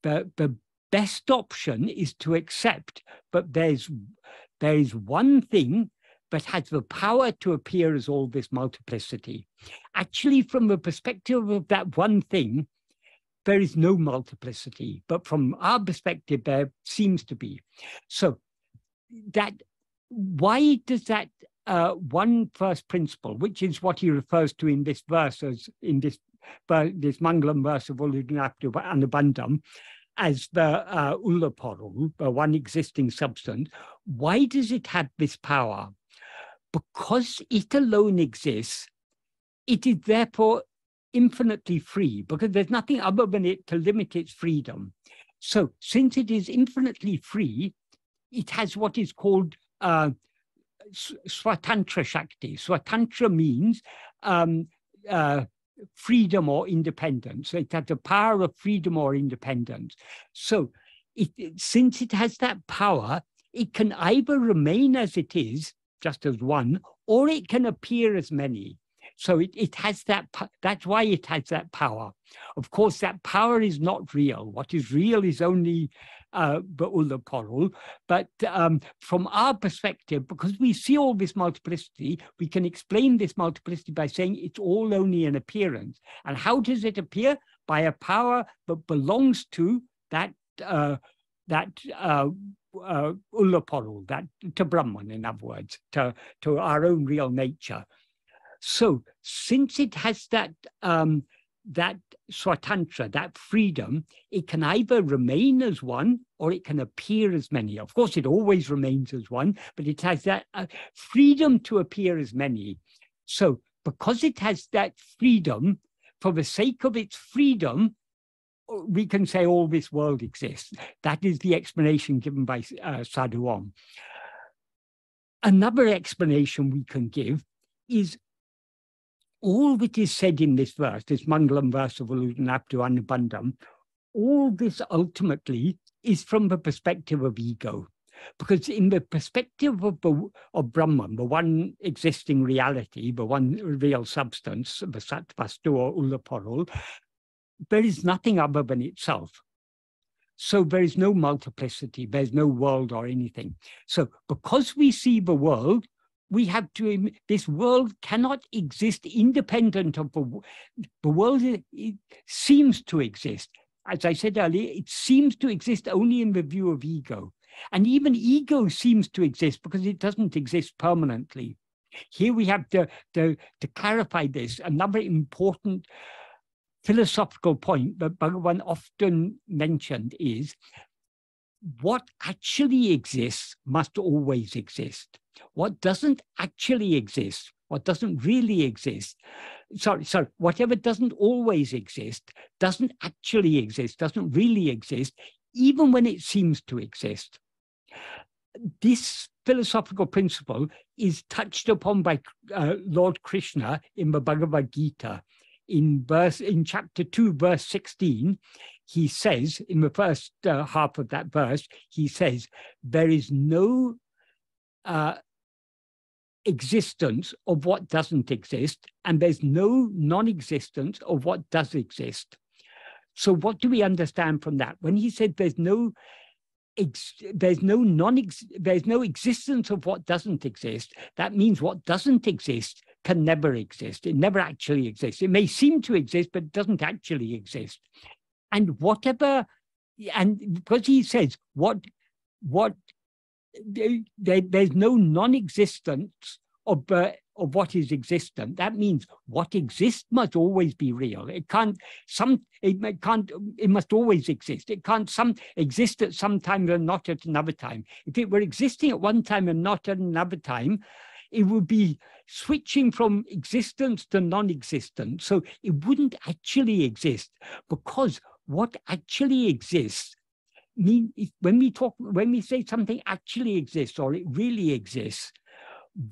the best option is to accept, but there is one thing that has the power to appear as all this multiplicity. Actually, from the perspective of that one thing, there is no multiplicity, but from our perspective, there seems to be. So why does that one first principle, which is what he refers to in this verse, as in this Maṅgalam verse of Uڵļadu Nāṛpadu Anubandham, as the yuḻaporuḻāñ, the one existing substance, why does it have this power? Because it alone exists, it is therefore infinitely free, because there's nothing other than it to limit its freedom. So since it is infinitely free, it has what is called Swatantra Shakti. Swatantra means freedom or independence. So it has the power of freedom or independence. So since it has that power, it can either remain as it is, just as one, or it can appear as many. So it has that, that's why it has that power. Of course, that power is not real. What is real is only the yuḻaporuḻāñ. But from our perspective, because we see all this multiplicity, we can explain this multiplicity by saying it's all only an appearance. And how does it appear? By a power that belongs to that yuḻaporuḻāñ, that to Brahman, in other words, to our own real nature. So since it has that swatantra, that freedom, it can either remain as one or it can appear as many. Of course, it always remains as one, but it has that freedom to appear as many. So because it has that freedom, for the sake of its freedom, we can say all this world exists. That is the explanation given by Sadhu Om. Another explanation we can give is all that is said in this verse, this Maṅgalam verse of Uڵļadu Nāṛpadu Anubandham, all this ultimately is from the perspective of ego. Because in the perspective of Brahman, the one existing reality, the one real substance, the Sattvastu or yuḻaporuḻāñ, there is nothing other than itself. So there is no multiplicity, there's no world or anything. So because we see the world, we have to, this world cannot exist independent of the world. It seems to exist. As I said earlier, it seems to exist only in the view of ego. And even ego seems to exist because it doesn't exist permanently. Here we have to clarify this. Another important philosophical point that Bhagavan often mentioned is what actually exists must always exist. What doesn't actually exist, what doesn't really exist, whatever doesn't always exist, doesn't actually exist, doesn't really exist, even when it seems to exist. This philosophical principle is touched upon by Lord Krishna in the Bhagavad Gita. In chapter 2, verse 16, he says, in the first half of that verse, he says, there is no existence of what doesn't exist, and there's no non-existence of what does exist. So what do we understand from that? When he said there's no existence of what doesn't exist, that means what doesn't exist can never exist. It never actually exists. It may seem to exist, but it doesn't actually exist. And because he says there's no non-existence of what is existent, that means what exists must always be real. It must always exist. It can't exist at some time and not at another time. If it were existing at one time and not at another time, it would be switching from existence to non-existence. So it wouldn't actually exist, because what actually exists mean when we say something actually exists or it really exists,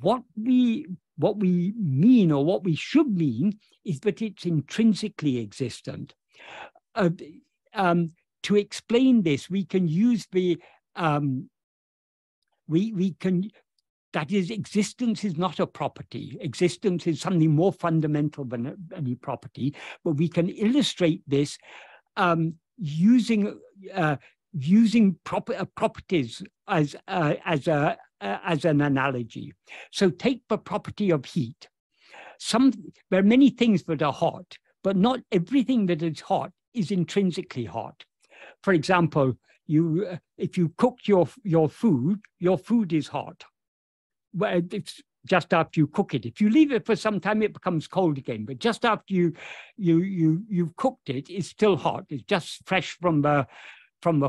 what we mean, or what we should mean, is that it's intrinsically existent. To explain this, we can use that is, existence is not a property. Existence is something more fundamental than any property. But we can illustrate this using properties as an analogy. So take the property of heat. There are many things that are hot, but not everything that is hot is intrinsically hot. For example, if you cook your food is hot. Well, it's just after you cook it. If you leave it for some time, it becomes cold again. But just after you've cooked it, it's still hot. It's just fresh from the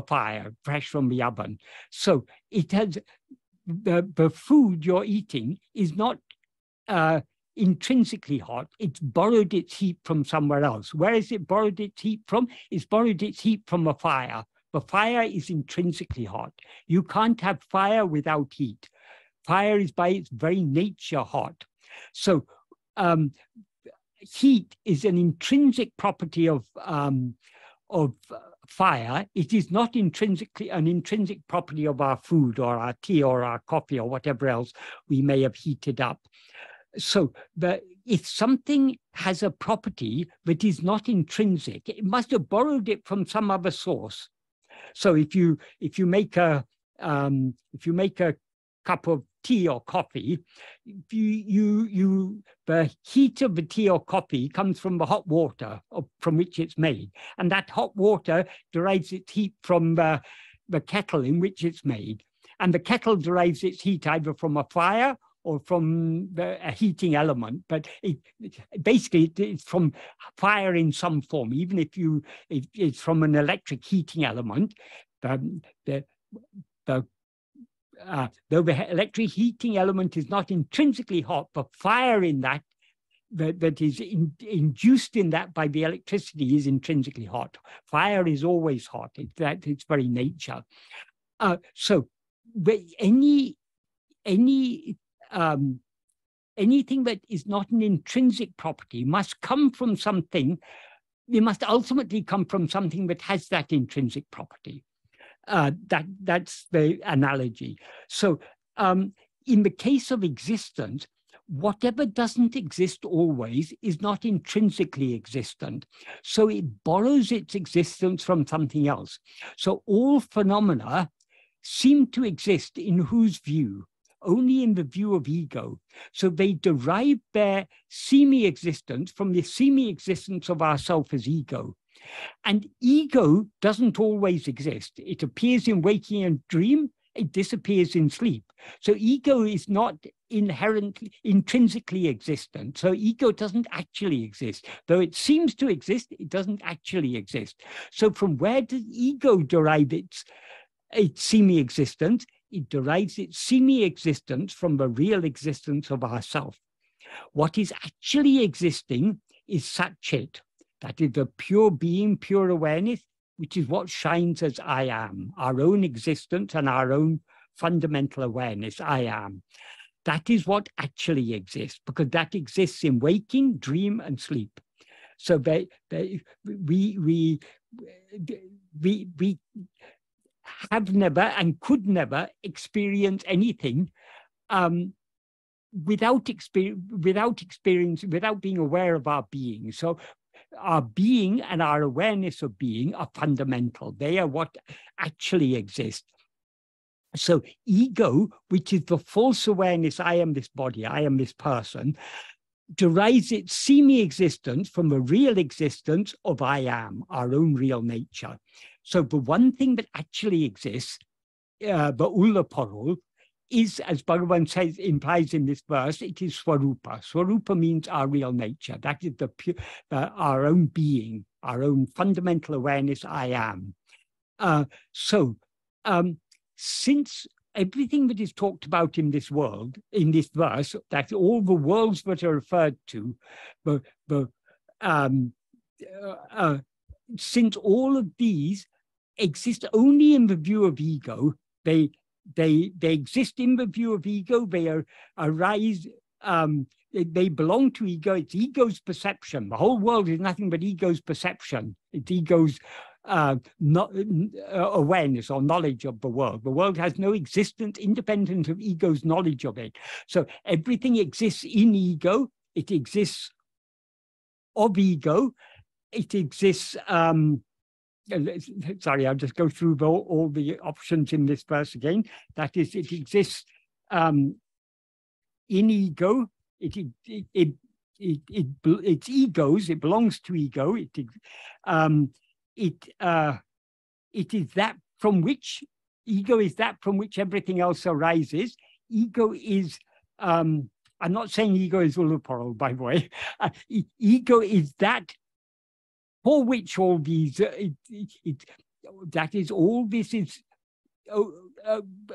fire, fresh from the oven. So it has the food you're eating is not intrinsically hot. It's borrowed its heat from somewhere else. Where is it borrowed its heat from? It's borrowed its heat from a fire. The fire is intrinsically hot. You can't have fire without heat. Fire is by its very nature hot. So heat is an intrinsic property of fire. It is not intrinsically an intrinsic property of our food or our tea or our coffee or whatever else we may have heated up. So if something has a property that is not intrinsic, it must have borrowed it from some other source. So if you make a cup of tea or coffee, the heat of the tea or coffee comes from the hot water from which it's made, and that hot water derives its heat from the kettle in which it's made, and the kettle derives its heat either from a fire or from a heating element, but basically it's from fire in some form. Even if it's from an electric heating element, though the electric heating element is not intrinsically hot, but fire in that is induced in that by the electricity is intrinsically hot. Fire is always hot. It's its very nature. So anything that is not an intrinsic property must come from something. It must ultimately come from something that has that intrinsic property. That's the analogy. So in the case of existence, whatever doesn't exist always is not intrinsically existent. So it borrows its existence from something else. So all phenomena seem to exist in whose view? Only in the view of ego. So they derive their semi-existence from the semi-existence of ourself as ego. And ego doesn't always exist. It appears in waking and dream. it disappears in sleep. So ego is not intrinsically existent. So ego doesn't actually exist. Though it seems to exist, it doesn't actually exist. So from where does ego derive its semi-existence? It derives its semi-existence from the real existence of ourself. What is actually existing is Sat-Chit. That is the pure being, pure awareness, which is what shines as I am, our own existence and our own fundamental awareness, I am. That is what actually exists, because that exists in waking, dream, and sleep. So we have never and could never experience anything without being aware of our being. So our being and our awareness of being are fundamental. They are what actually exists. So ego, which is the false awareness, I am this body, I am this person, derives its semi-existence from the real existence of I am, our own real nature. So the one thing that actually exists, the yuḻaporuḻāñ, is, as Bhagavan says, implies in this verse, it is swarupa. Swarupa means our real nature. That is our own being, our own fundamental awareness, I am. Since everything that is talked about in this world, in this verse, that all the worlds that are referred to, since all of these exist only in the view of ego, they exist in the view of ego, they arise, they belong to ego, it's ego's perception. The whole world is nothing but ego's perception. It's ego's awareness or knowledge of the world. The world has no existence independent of ego's knowledge of it. So everything exists in ego, it exists of ego, it exists, sorry, I'll just go through all the options in this verse again. That is, it exists in ego, it's ego's, it belongs to ego, it is that from which, ego is that from which everything else arises. Ego is, I'm not saying ego is uḷllaporuḻāñ, by the way. Ego is that for which all these, that is, all this is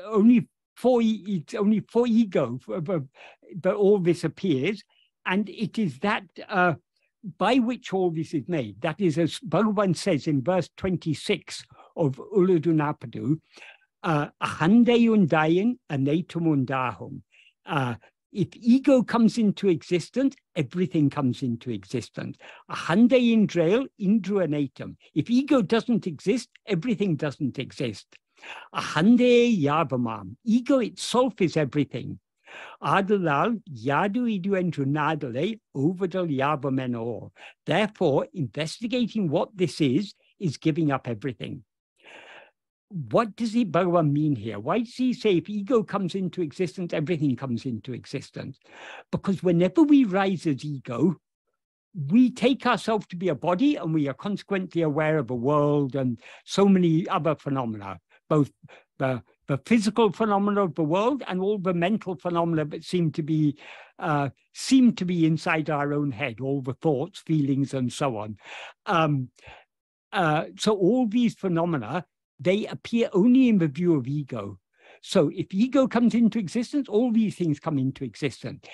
only for ego, but all this appears, and it is that by which all this is made. That is, as Bhagavan says in verse 26 of Uḷḷadu Nāṛpadu, ahandeyundayin aneitumundahum. If ego comes into existence, everything comes into existence. Ahandeyindrail indruanatum. If ego doesn't exist, everything doesn't exist. Ahandeyāvamām. Ego itself is everything. Ādalal yādu iduentu nādale ovadal yāvamenor. Therefore, investigating what this is giving up everything. What does Bhagavan mean here? Why does he say if ego comes into existence, everything comes into existence? Because whenever we rise as ego, we take ourselves to be a body, and we are consequently aware of the world and so many other phenomena, both the physical phenomena of the world and all the mental phenomena that seem to be inside our own head, all the thoughts, feelings, and so on. So all these phenomena, they appear only in the view of ego. So if ego comes into existence, all these things come into existence.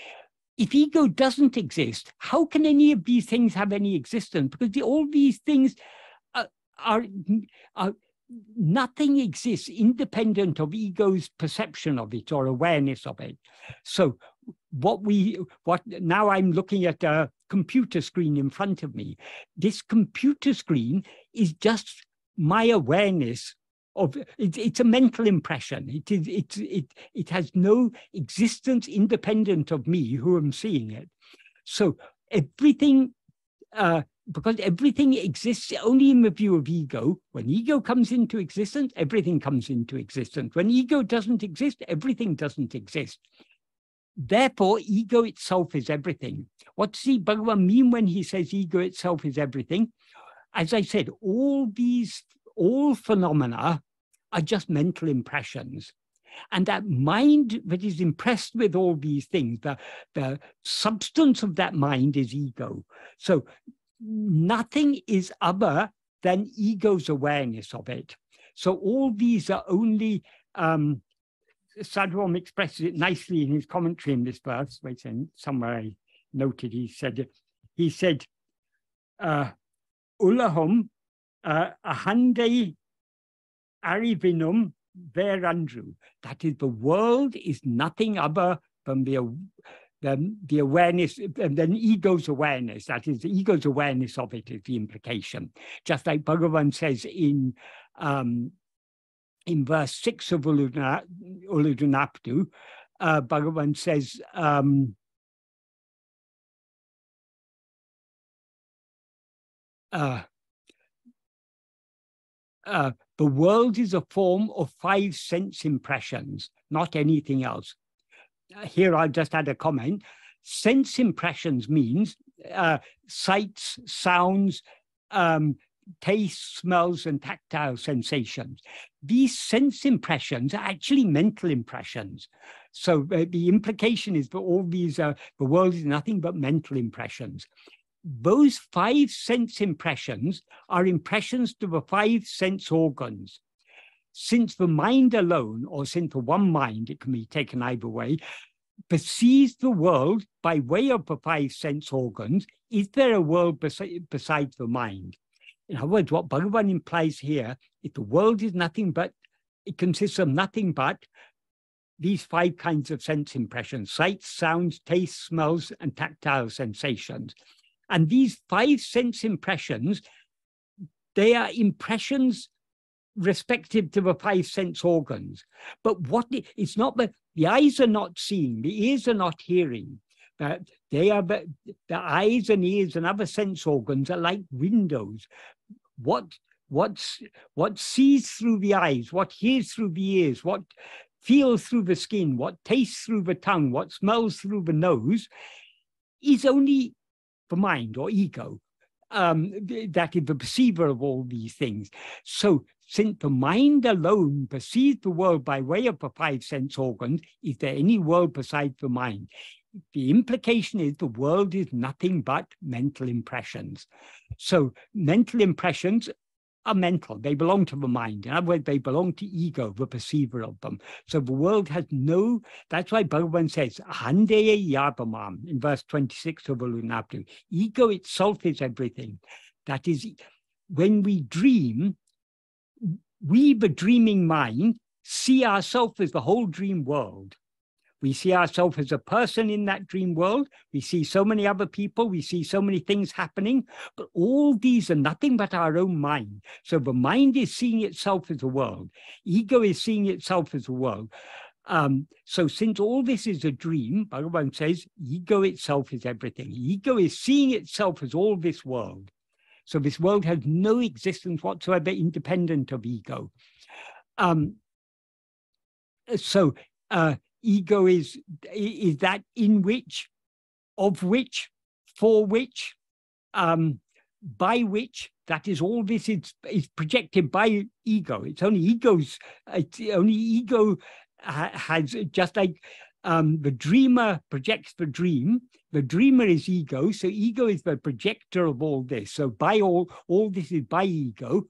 If ego doesn't exist, how can any of these things have any existence? Because all these things are nothing exists independent of ego's perception of it or awareness of it. So now I'm looking at a computer screen in front of me. This computer screen is just my awareness of it's a mental impression. It has no existence independent of me who am seeing it. So everything, because everything exists only in the view of ego, when ego comes into existence, everything comes into existence. When ego doesn't exist, everything doesn't exist. Therefore, ego itself is everything. What does Bhagavan mean when he says ego itself is everything? As I said, all phenomena are just mental impressions. And that mind that is impressed with all these things, the substance of that mind is ego. So nothing is other than ego's awareness of it. So all these are only, Sadhguru expresses it nicely in his commentary in this verse. Wait a minute, somewhere I noted he said, Ullahum ahande arivinum verandru. That is, the world is nothing other than the awareness, then ego's awareness. That is, the ego's awareness of it is the implication. Just like Bhagavan says in verse 6 of Uڵļadu Nāṛpadu, Bhagavan says, the world is a form of 5 sense impressions, not anything else. Here I'll just add a comment. Sense impressions means sights, sounds, taste, smells, and tactile sensations. These sense impressions are actually mental impressions. So the implication is that all these, the world is nothing but mental impressions. Those 5 sense impressions are impressions to the 5 sense organs. Since the mind alone, or since the one mind, it can be taken either way, perceives the world by way of the 5 sense organs, is there a world besides the mind? In other words, what Bhagavan implies here, if the world is nothing but, it consists of nothing but these 5 kinds of sense impressions: sights, sounds, tastes, smells, and tactile sensations. And these 5 sense impressions, they are impressions respective to the 5 sense organs. But it's not that the eyes are not seeing, the ears are not hearing. They are the eyes and ears and other sense organs are like windows. What sees through the eyes, what hears through the ears, what feels through the skin, what tastes through the tongue, what smells through the nose, is only the mind or ego. That is the perceiver of all these things. So since the mind alone perceives the world by way of the 5 sense organs, is there any world besides the mind? The implication is the world is nothing but mental impressions. So mental impressions are mental. They belong to the mind. In other words, they belong to ego, the perceiver of them. So the world has no, that's why Bhagavan says, Handeya Yāpamam, in verse 26 of Uڵļadu Nāṛpadu. Ego itself is everything. That is, when we dream, we, the dreaming mind, see ourselves as the whole dream world. We see ourselves as a person in that dream world. We see so many other people. We see so many things happening. But all these are nothing but our own mind. So the mind is seeing itself as a world. Ego is seeing itself as a world. So since all this is a dream, Bhagavan says, ego itself is everything. Ego is seeing itself as all this world. So this world has no existence whatsoever independent of ego. Ego is that in which, of which, for which, by which, that is, all this is projected by ego. It's only ego has, just like the dreamer projects the dreamer is ego, so ego is the projector of all this. So by all this is by ego.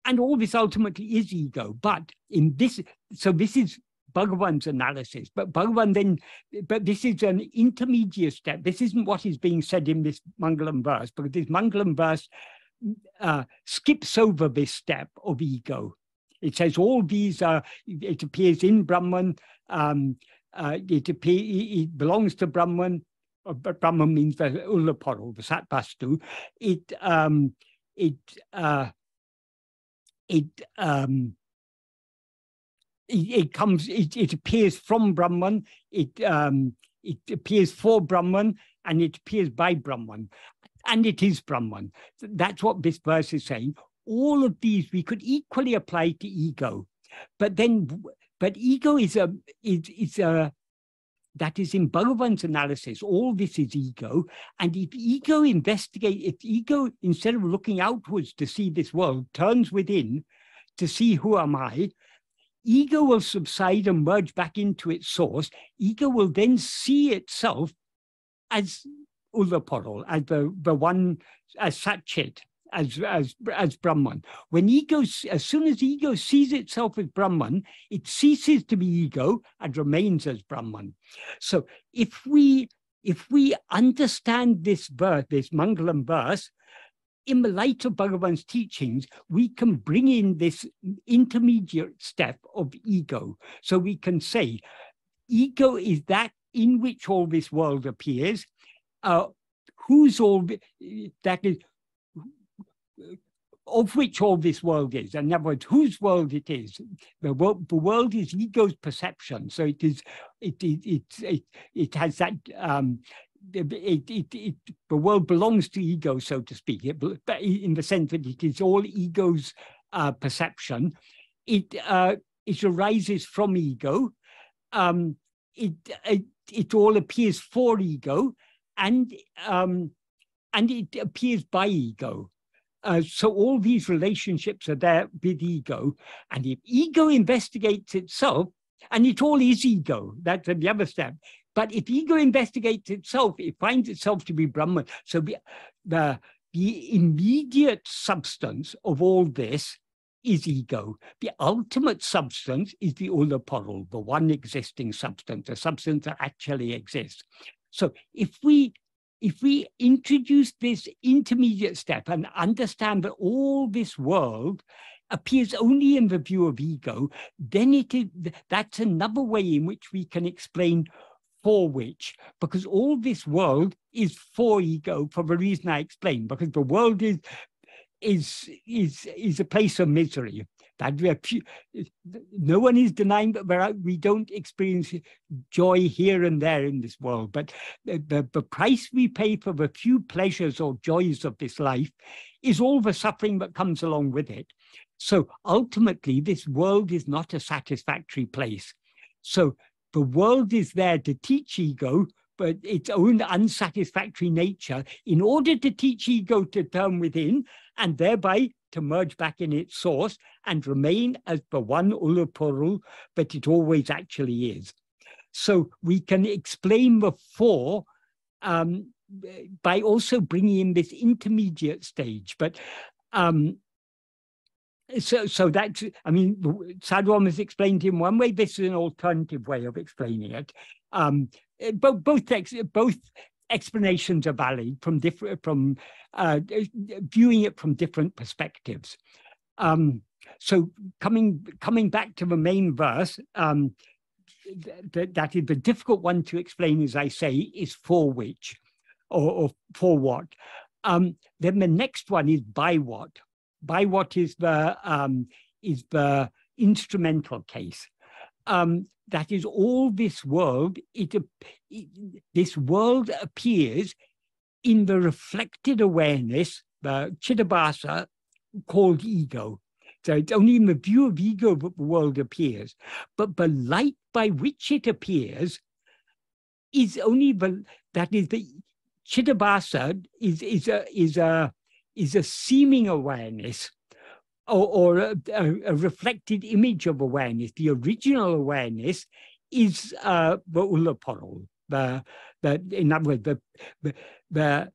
And all this ultimately is ego. But in this, so this is Bhagavan's analysis. But this is an intermediate step. This isn't what is being said in this Maṅgalam verse, because this Maṅgalam verse skips over this step of ego. It says all these it appears in Brahman, it belongs to Brahman, but Brahman means the yuḻaporuḻāñ, the Satvastu. It appears from Brahman, it appears for Brahman, and it appears by Brahman, and it is Brahman. That's what this verse is saying. All of these we could equally apply to ego, but ego is that is in Bhagavan's analysis. All this is ego, and if ego instead of looking outwards to see this world, turns within to see who am I, ego will subside and merge back into its source. Ego will then see itself as uḻḷaporuḻ, as the one, as Satchit, as Brahman. When as soon as ego sees itself as Brahman, it ceases to be ego and remains as Brahman. So if we understand this verse, this Maṅgalam verse, in the light of Bhagavan's teachings, we can bring in this intermediate step of ego. So we can say, ego is that in which all this world appears, whose all that is, of which all this world is. In other words, whose world it is. The world is ego's perception. So it has that. The world belongs to ego, so to speak, in the sense that it is all ego's perception. It arises from ego. It all appears for ego, and it appears by ego. So all these relationships are there with ego, and if ego investigates itself, and it all is ego, that's the other step. But if ego investigates itself, it finds itself to be Brahman. So the immediate substance of all this is ego. The ultimate substance is the uḻḷaporuḻ, the one existing substance, the substance that actually exists. So if we introduce this intermediate step and understand that all this world appears only in the view of ego, then that's another way in which we can explain for which, because all this world is for ego for the reason I explained, because the world is a place of misery. That no one is denying that we don't experience joy here and there in this world, but the price we pay for the few pleasures or joys of this life is all the suffering that comes along with it. So ultimately, this world is not a satisfactory place. So the world is there to teach ego, but its own unsatisfactory nature, in order to teach ego to turn within, and thereby to merge back in its source and remain as the one uḻḷaporuḻ that it always actually is. So we can explain the four by also bringing in this intermediate stage. But so that's, I mean, Sadhguru has explained in one way. This is an alternative way of explaining it. Both explanations are valid from viewing it from different perspectives. So coming back to the main verse, that is the difficult one to explain, as I say, is for which, or for what. Then the next one is by what. By what is the instrumental case. That is, all this world, this world appears in the reflected awareness, the Chittabhasa, called ego. So it's only in the view of ego that the world appears. But the light by which it appears is only the Chittabhasa is a seeming awareness, or a reflected image of awareness. The original awareness is the uḻḷaporuḻ. In other words, the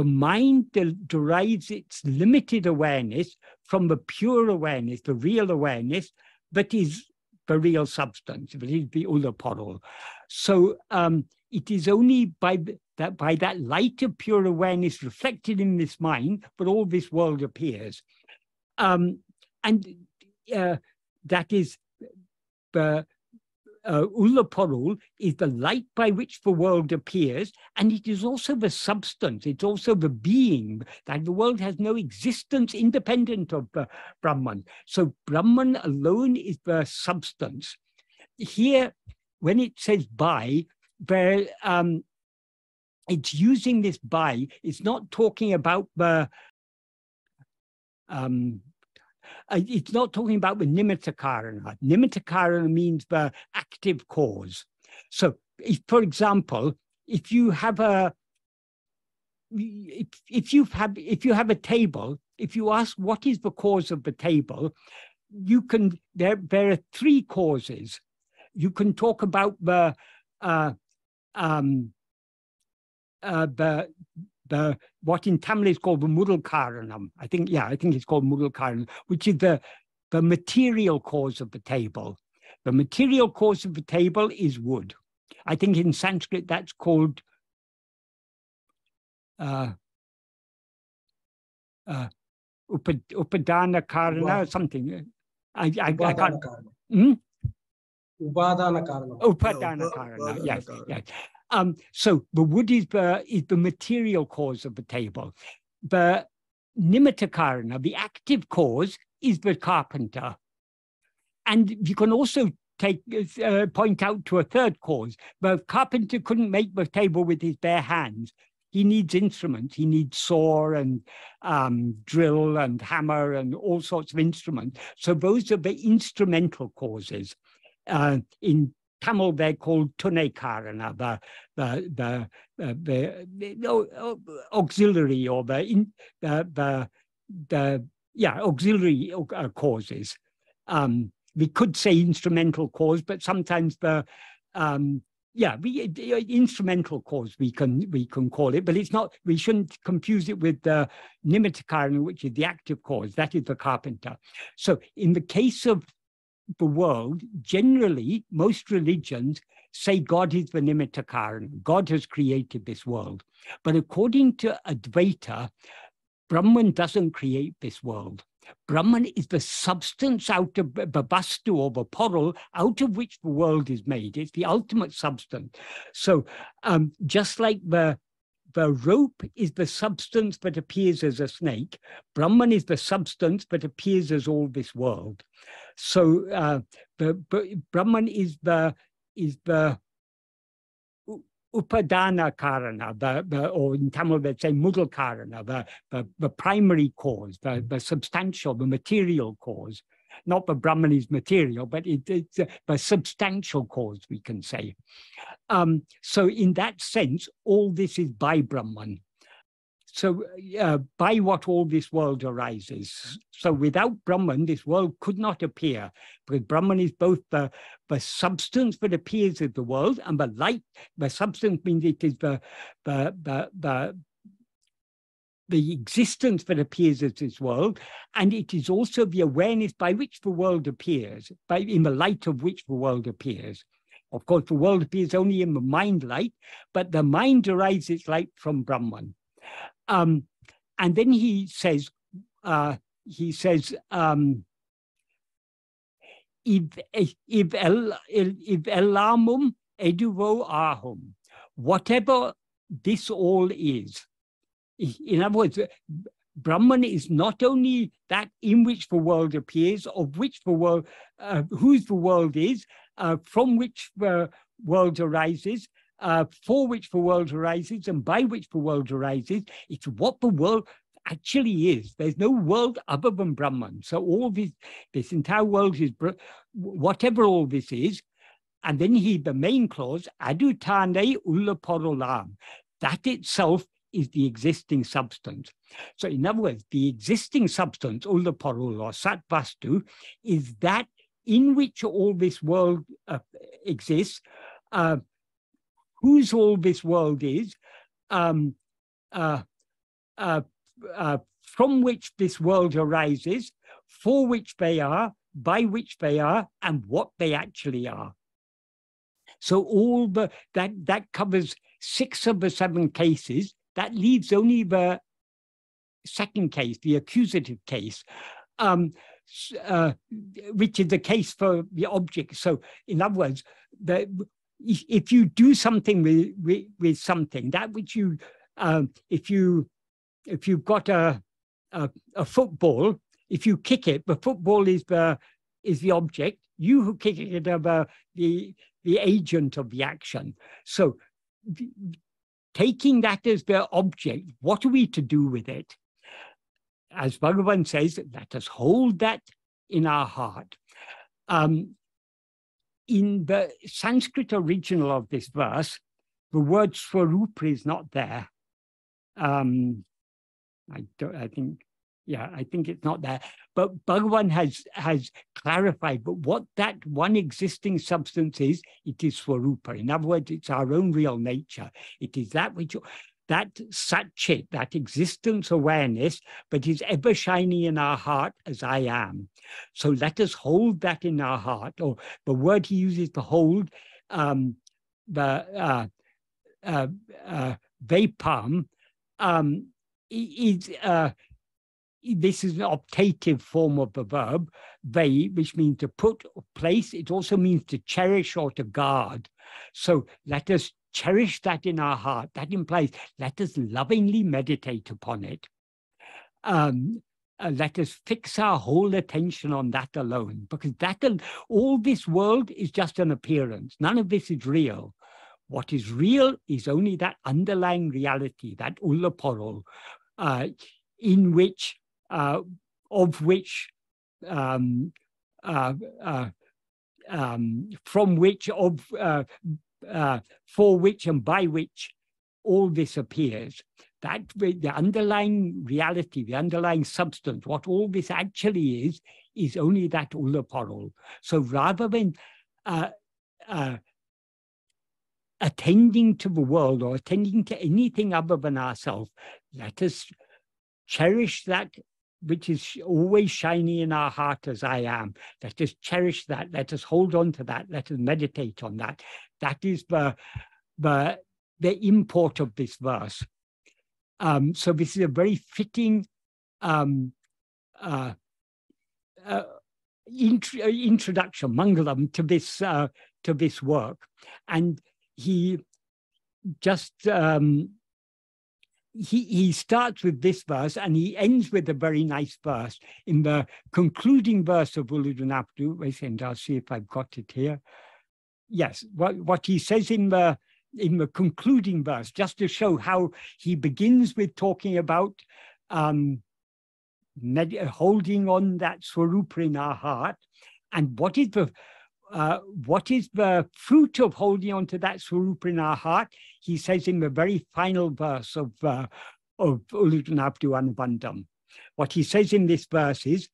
mind derives its limited awareness from the pure awareness, the real awareness, that is the real substance, that is the uḻḷaporuḻ. So it is only by that light of pure awareness reflected in this mind, but all this world appears. And that is the uḻḷaporuḻ is the light by which the world appears, and it is also the substance, it's also the being, that the world has no existence independent of Brahman. So Brahman alone is the substance. Here, when it says by, where it's using this by, it's not talking about the it's not talking about the nimitta karana. Nimitta karana means the active cause. So, for example, if you have a table, if you ask what is the cause of the table, there are three causes. You can talk about the what in Tamil is called the mudal karanam. I think it's called mudal karanam, which is the material cause of the table. The material cause of the table is wood. I think in Sanskrit that's called upadana karana or something. I can't. Upadana karana. Upadana karana. Yes. So the wood is the material cause of the table. The nimitta karana, the active cause, is the carpenter. And you can also point out to a third cause. The carpenter couldn't make the table with his bare hands. He needs instruments. He needs saw and drill and hammer and all sorts of instruments. So those are the instrumental causes. In Tamil, they're called tunai karana, the auxiliary or auxiliary causes. We could say instrumental cause, but sometimes instrumental cause we can call it, but it's not. We shouldn't confuse it with the nimitta karana, which is the active cause. That is the carpenter. So in the case of the world, generally, most religions say God is the nimitta karana. God has created this world. But according to Advaita, Brahman doesn't create this world. Brahman is the substance out of the vastu or the porul out of which the world is made. It's the ultimate substance. So just like the rope is the substance that appears as a snake, Brahman is the substance that appears as all this world. So Brahman is the upadana karana, or in Tamil they say mudal karana, the primary cause, the substantial, the material cause. Not the Brahman is material, but it's the substantial cause, we can say. So in that sense, all this is by Brahman. So by what all this world arises. So without Brahman, this world could not appear, because Brahman is both the substance that appears as the world, and the light. The substance means it is the existence that appears as this world, and it is also the awareness by which the world appears, in the light of which the world appears. Of course, the world appears only in the mind light, but the mind derives its light from Brahman. And then he says, if vellāmu eduvo āhum, whatever this all is. In other words, Brahman is not only that in which the world appears, of which the world, whose the world is, from which the world arises, for which the world arises, and by which the world arises. It's what the world actually is. There's no world other than Brahman. So all this entire world is whatever all this is. And then the main clause, adutāne yuḻaporuḻāñ, that itself is the existing substance. So in other words, the existing substance, uḻllaporuļ or sat vastu, is that in which all this world exists, whose all this world is, from which this world arises, for which they are, by which they are, and what they actually are. So all that covers 6 of the 7 cases. That leaves only the second case, the accusative case, which is the case for the object. So in other words, if you do something with something, that which you, if you've got a football, if you kick it, the football is the object. You who kick it are the agent of the action. So taking that as the object, what are we to do with it? As Bhagavan says, let us hold that in our heart. In the Sanskrit original of this verse, the word swarupa is not there. I think Yeah, I think it's not there. But Bhagavan has clarified, but what that one existing substance is, it is Swarupa. In other words, it's our own real nature. It is that which, that Satchit, that existence awareness, but is ever shining in our heart as I am. So let us hold that in our heart, or the word he uses to hold, vaippām, is this is an optative form of the verb, vai, which means to put or place. It also means to cherish or to guard. So let us cherish that in our heart. That implies let us lovingly meditate upon it. Let us fix our whole attention on that alone, because that all this world is just an appearance. None of this is real. What is real is only that underlying reality, that yuḻaporuḻāñ, in which, of which, from which, for which, and by which all this appears. That the underlying reality, the underlying substance, what all this actually is only that yuḻaporuḻāñ. So rather than attending to the world or attending to anything other than ourselves, let us cherish that which is always shining in our heart as I am. Let us cherish that. Let us hold on to that. Let us meditate on that. That is the import of this verse. So this is a very fitting introduction, Maṅgalam, to this work. And he just he starts with this verse and he ends with a very nice verse in the concluding verse of Uڵḷadu Nāṛpadu. Wait a second, I'll see if I've got it here. Yes, what he says in the concluding verse, just to show how he begins with talking about holding on that Swarupa in our heart, and what is the fruit of holding on to that Swarupa in our heart. He says in the very final verse of Uڵḷadu Nāṛpadu Anubandham. What he says in this verse is,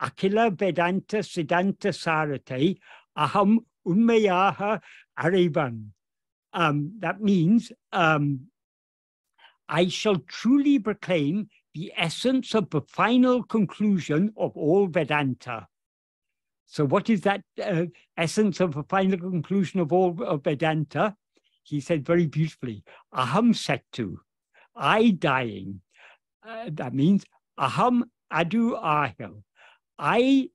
Akila Vedanta Siddhanta Sarate Aham Unmayāha Arivan. That means I shall truly proclaim the essence of the final conclusion of all Vedanta. So what is that essence of the final conclusion of all of Vedanta? He said very beautifully, Aham Settu, I dying. That means Aham Adu Ahil. I,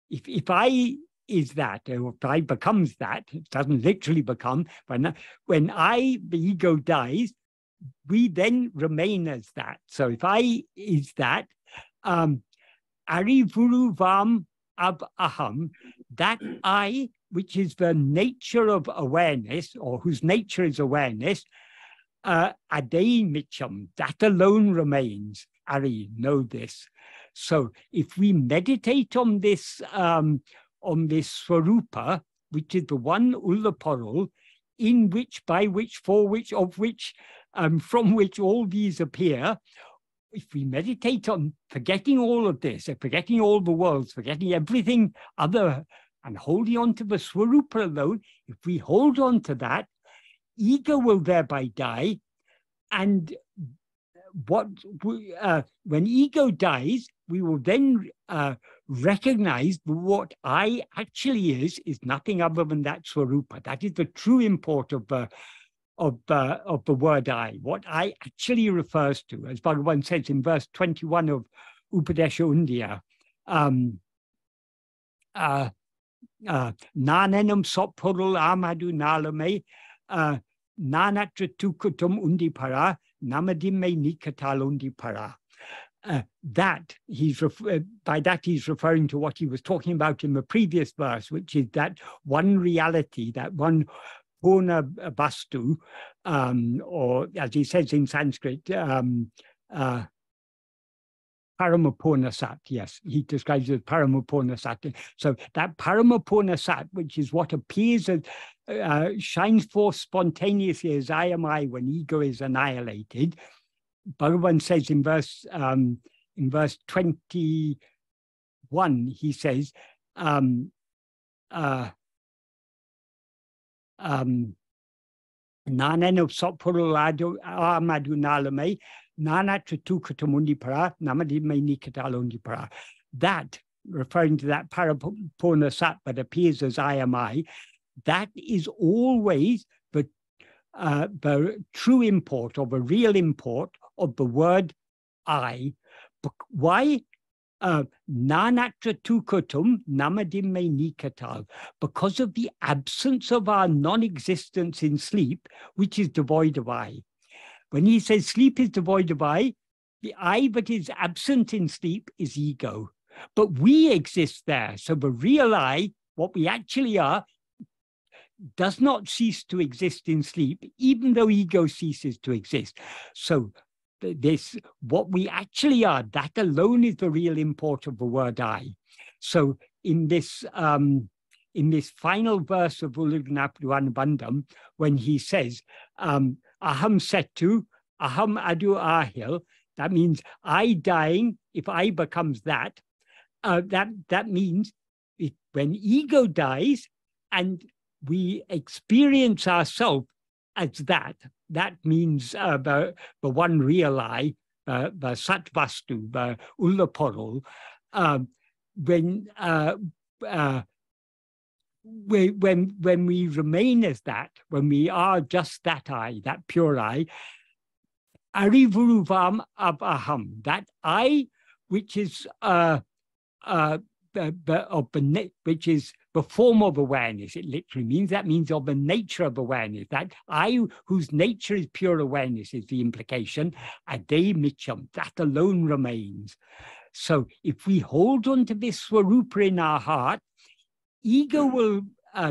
if I is that, or if I becomes that, it doesn't literally become, but when the ego dies, we then remain as that. So if I is that, Ari Vuru Vam Ab Aham, that I, which is the nature of awareness, or whose nature is awareness, Adei Micham, that alone remains. Ari, know this. So if we meditate on this Swarupa, which is the one yuḻaporuḻāñ, in which, by which, for which, of which, from which all these appear, if we meditate on forgetting all of this, forgetting all the worlds, forgetting everything other, and holding on to the Swarupa alone, if we hold on to that, ego will thereby die. And when ego dies, we will then recognize what I actually is nothing other than that Swarupa. That is the true import of the word I, what I actually refers to, as Bhagavan says in verse 21 of Upadesha Undiyā, Nānenam sopporul amadu nālame, Nānatra tukutum undi para, Namadimme nikatal undi para. That by that he's referring to what he was talking about in the previous verse, which is that one reality, that one purna vastu, or as he says in Sanskrit, paramapurna sat. Yes, he describes it as paramapurna sat. So that paramapurna sat, which is what appears as shines forth spontaneously as I am I when ego is annihilated. Bhagavan says in verse in verse 21, he says, Nānenu sattiyamā madudāṉē nānatratukatamundipara namadimainikataloundipara. That, referring to that parapurna sat that appears as I am I, that is always the true import or the real import of the word I. Why? Nānatratukatum namadimainikatalo, because of the absence of our non-existence in sleep, which is devoid of I. When he says sleep is devoid of I, the I that is absent in sleep is ego. But we exist there. So the real I, what we actually are, does not cease to exist in sleep, even though ego ceases to exist. So this, what we actually are, that alone is the real import of the word I. So in this final verse of Uڵļadu Nāṛpadu Anubandham, when he says, aham settu, aham adu āhil, that means I dying, if I becomes that, that means when ego dies and we experience ourselves as that means the one real I, the sattvastu, the yuḻaporuḻāñ. When we remain as that, when we are just that I, that pure I, arivuruvam abaham, that I, which is which is the form of awareness, it literally means, that means of the nature of awareness, that I whose nature is pure awareness is the implication, ade micham, that alone remains. So if we hold on to this swarupa in our heart, ego will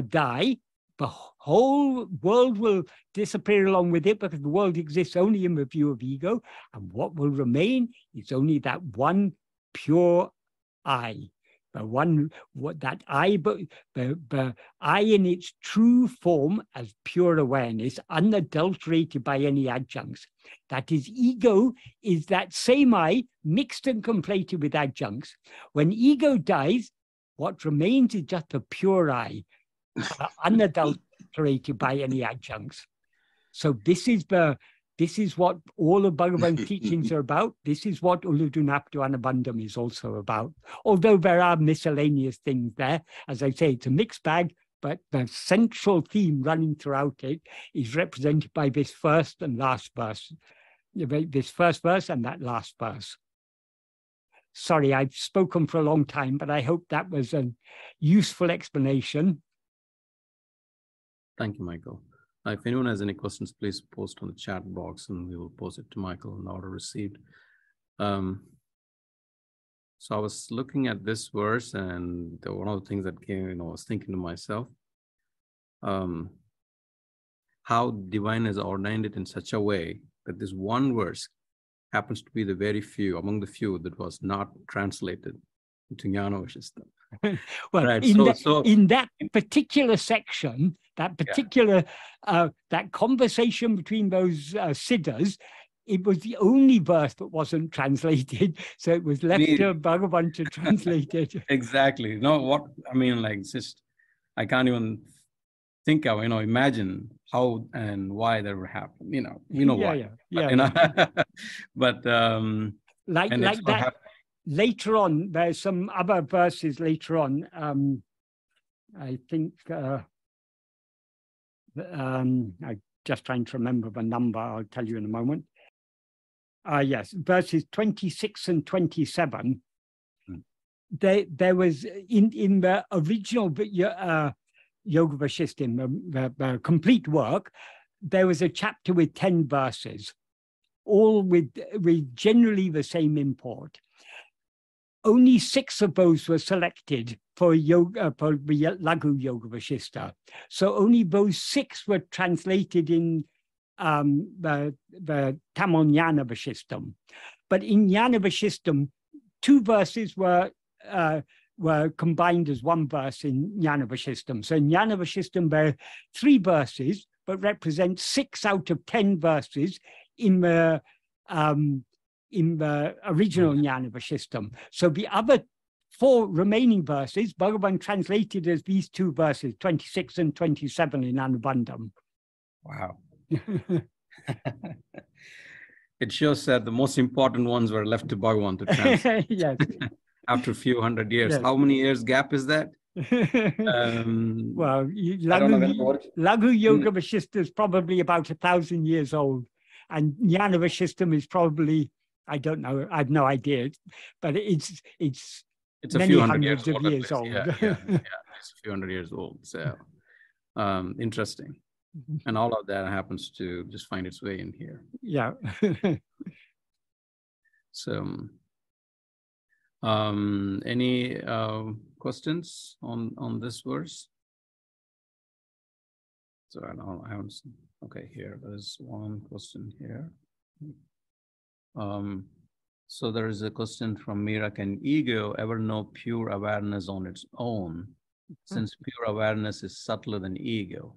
die, the whole world will disappear along with it, because the world exists only in the view of ego, and what will remain is only that one pure I. The one, that I, the I in its true form as pure awareness, unadulterated by any adjuncts. That is, ego is that same I mixed and conflated with adjuncts. When ego dies, what remains is just a pure I, unadulterated by any adjuncts. So this is what all of Bhagavan's teachings are about. This is what Uڵļadu Nāṛpadu Anubandham is also about. Although there are miscellaneous things there, as I say, it's a mixed bag, but the central theme running throughout it is represented by this first and last verse, this first verse and that last verse. Sorry, I've spoken for a long time, but I hope that was a useful explanation. Thank you, Michael. If anyone has any questions, please post on the chat box and we will post it to Michael in order received. So I was looking at this verse, and one of the things that came, I was thinking to myself, how divine has ordained it in such a way that this one verse happens to be the very few, among the few, that was not translated into Jnana Vasistha. Well, right. In that particular section, that particular that conversation between those siddhas, it was the only verse that wasn't translated, so it was left to Bhagavan to translate it. Exactly. No, what I mean, like, it's just I can't even think of, imagine how and why that would happen. Why. But like that. Later on, there's some other verses later on. I think I'm just trying to remember the number. I'll tell you in a moment. Yes, verses 26 and 27. There was in the original Yoga Vasishtha, the complete work, there was a chapter with 10 verses, all with generally the same import. Only 6 of those were selected for Laghu Yoga Vasishtha. So only those 6 were translated in the Tamil Jnana Vasistham. But in Jnana Vasistham, 2 verses were combined as one verse in Jnana Vasistham. So in Jnana Vasistham, there are 3 verses, but represent 6 out of 10 verses in the in the original Jnana Vashistam. So the other 4 remaining verses, Bhagavan translated as these 2 verses, 26 and 27 in Anubandham. Wow. It shows that the most important ones were left to Bhagavan to translate. Yes. After a few hundred years. Yes. How many years gap is that? Well, Laghu Yoga Vashistam is probably about 1,000 years old. And Jnana Vashistam is probably, I don't know, I have no idea. But it's a many few hundreds of years old. Yeah, it's a few hundred years old. So interesting. And all of that happens to just find its way in here. Yeah. So any questions on this verse? So I haven't seen. Okay, here there's one question here. So there is a question from Mira: can ego ever know pure awareness on its own? Since pure awareness is subtler than ego,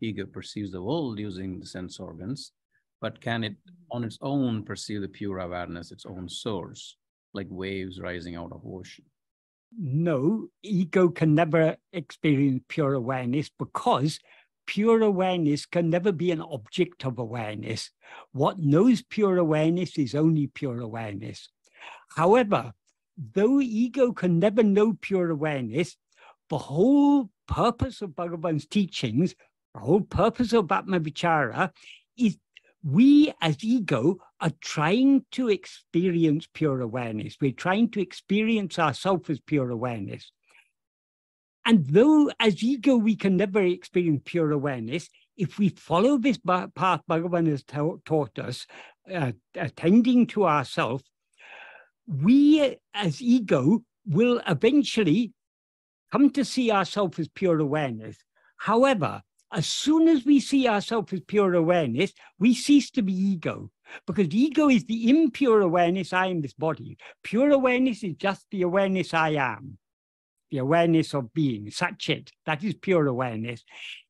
ego perceives the world using the sense organs, but can it on its own perceive the pure awareness, its own source, like waves rising out of ocean? No, ego can never experience pure awareness because pure awareness can never be an object of awareness. What knows pure awareness is only pure awareness. However, though ego can never know pure awareness, the whole purpose of Bhagavan's teachings, the whole purpose of Atma-vichara is we as ego are trying to experience pure awareness. We're trying to experience ourselves as pure awareness. And though as ego we can never experience pure awareness, if we follow this path Bhagavan has taught us, attending to ourselves, we as ego will eventually come to see ourselves as pure awareness. However, as soon as we see ourselves as pure awareness, we cease to be ego, because ego is the impure awareness, I am this body. Pure awareness is just the awareness I am, the awareness of being, Satchit. That is pure awareness.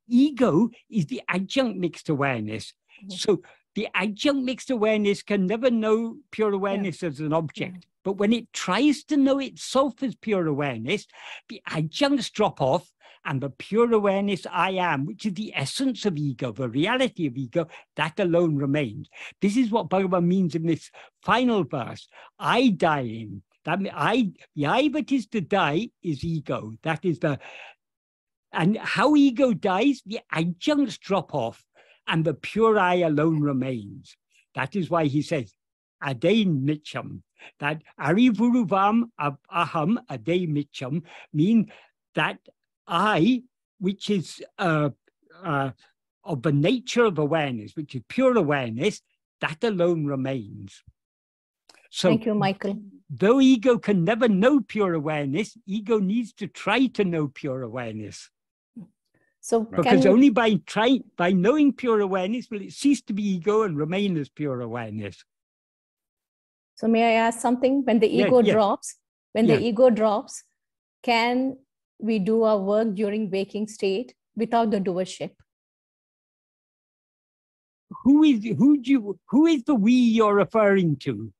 Ego is the adjunct mixed awareness. So the adjunct mixed awareness can never know pure awareness as an object. But when it tries to know itself as pure awareness, the adjuncts drop off, and the pure awareness I am, which is the essence of ego, the reality of ego, that alone remains. This is what Bhagavan means in this final verse. I dying. That the I that is to die is ego. That is and how ego dies, the adjuncts drop off, and the pure I alone remains. That is why he says, Adain Mitcham. That Arivuruvam Aham Ade Mitcham mean that I, which is of the nature of awareness, which is pure awareness, that alone remains. So, thank you, Michael. Though ego can never know pure awareness, ego needs to try to know pure awareness. So, because only by knowing pure awareness will it cease to be ego and remain as pure awareness. So may I ask something? When the ego drops, the ego drops, can we do our work during waking state without the doership? Who is the we you're referring to?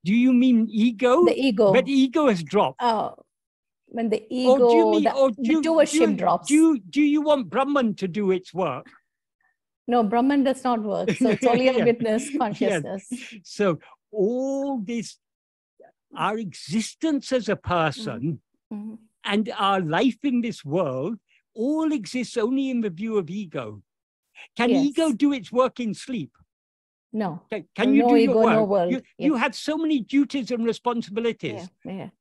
Do you mean ego? The ego. But ego has dropped. Oh, when the ego, the doership drops. Do you want Brahman to do its work? No, Brahman does not work. So it's only a witness consciousness. So all this, our existence as a person and our life in this world all exists only in the view of ego. Can ego do its work in sleep? No. Can you do ego, your work? No world. You have so many duties and responsibilities.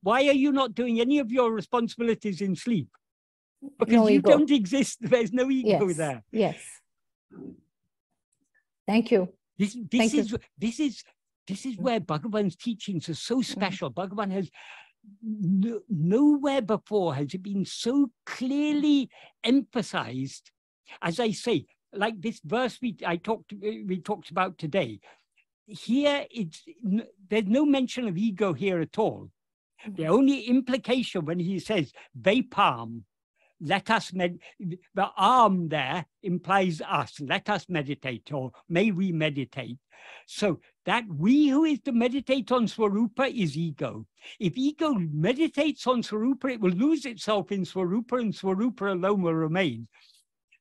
Why are you not doing any of your responsibilities in sleep? Because you don't exist. There's no ego there. Yes. Thank you. This is where Bhagavan's teachings are so special. Bhagavan has nowhere before has it been so clearly emphasized. As I say, like this verse we talked about today. Here, there's no mention of ego here at all. The only implication when he says vaippām, let us the arm there implies us. Let us meditate, or may we meditate. So that we who is to meditate on Swarupa is ego. If ego meditates on Swarupa, it will lose itself in Swarupa, and Swarupa alone will remain.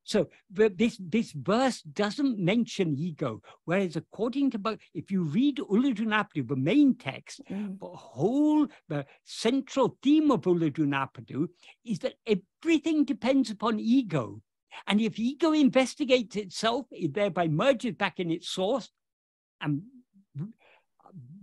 So this verse doesn't mention ego, whereas according to, if you read Uڵḷadu Nāṛpadu, the main text, the central theme of Uڵḷadu Nāṛpadu is that everything depends upon ego. And if ego investigates itself, it thereby merges back in its source, and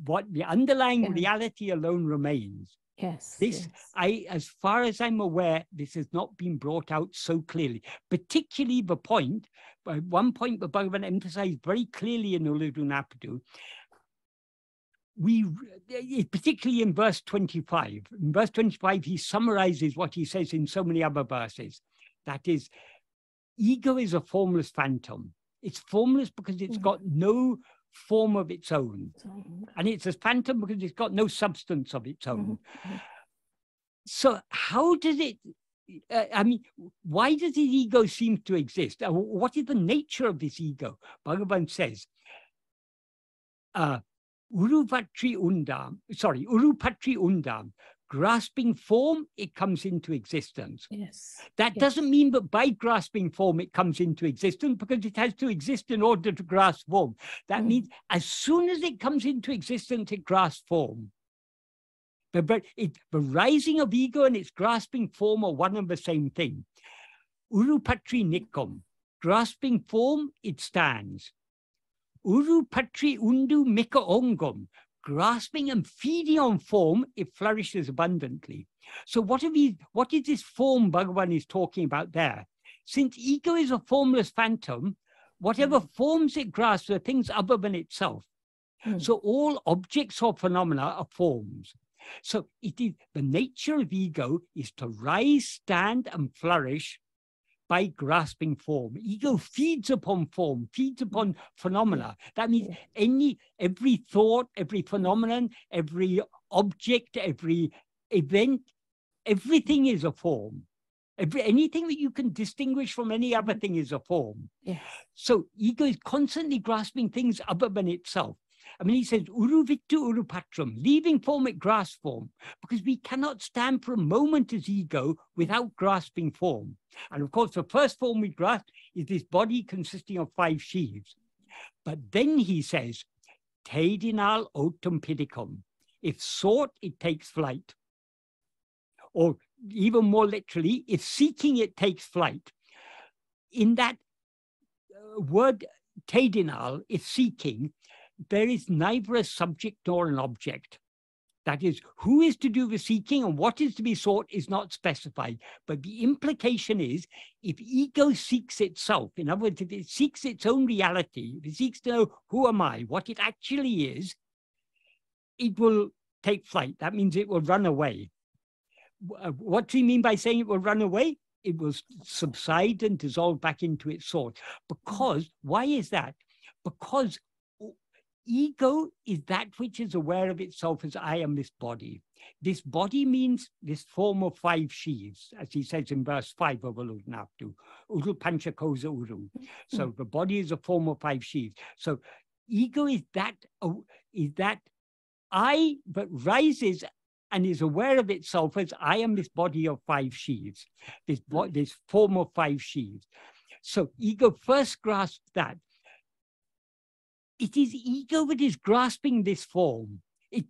what the underlying reality alone remains. Yes. This, as far as I'm aware, this has not been brought out so clearly. Particularly the point, one point the Bhagavan emphasized very clearly in Uڵḷadu Nāṛpadu, particularly in verse 25. In verse 25, he summarizes what he says in so many other verses. That is, ego is a formless phantom. It's formless because it's got no form of its own, and it's a phantom because it's got no substance of its own. So how does it, why does this ego seem to exist? What is the nature of this ego? Bhagavan says, urupatri undam, grasping form, it comes into existence. Yes. That doesn't mean that by grasping form it comes into existence, because it has to exist in order to grasp form. That means as soon as it comes into existence, it grasps form. But the rising of ego and its grasping form are one and the same thing. Urupatri nikkam, grasping form, it stands. Urupatri undu mika ongam, grasping and feeding on form, it flourishes abundantly. So what is this form Bhagavan is talking about there? Since ego is a formless phantom, whatever forms it grasps are things other than itself. So all objects or phenomena are forms. So it is the nature of ego is to rise, stand, and flourish by grasping form. Ego feeds upon form, feeds upon phenomena. That means every thought, every phenomenon, every object, every event, everything is a form. Anything that you can distinguish from any other thing is a form. Yes. So ego is constantly grasping things other than itself. I mean, he says, uruvittu urupatram, leaving form, it grasps form, because we cannot stand for a moment as ego without grasping form. And of course, the first form we grasp is this body consisting of 5 sheaves. But then he says, teidinal otum pidicum, if sought, it takes flight. Or even more literally, if seeking, it takes flight. In that word teidinal, if seeking, there is neither a subject nor an object. That is, who is to do the seeking and what is to be sought is not specified. But the implication is, if ego seeks itself, in other words, if it seeks its own reality, if it seeks to know who am I, what it actually is, it will take flight. That means it will run away. What do you mean by saying it will run away? It will subside and dissolve back into its source. Because, why is that? Because ego is that which is aware of itself as I am this body. This body means this form of 5 sheaves, as he says in verse 5 of Uڵḷadu Nāṛpadu. Uru pancha kosa uru. So the body is a form of 5 sheaves. So ego is that I that rises and is aware of itself as I am this body of 5 sheaves, this form of 5 sheaves. So ego first grasps that. It is ego that is grasping this form.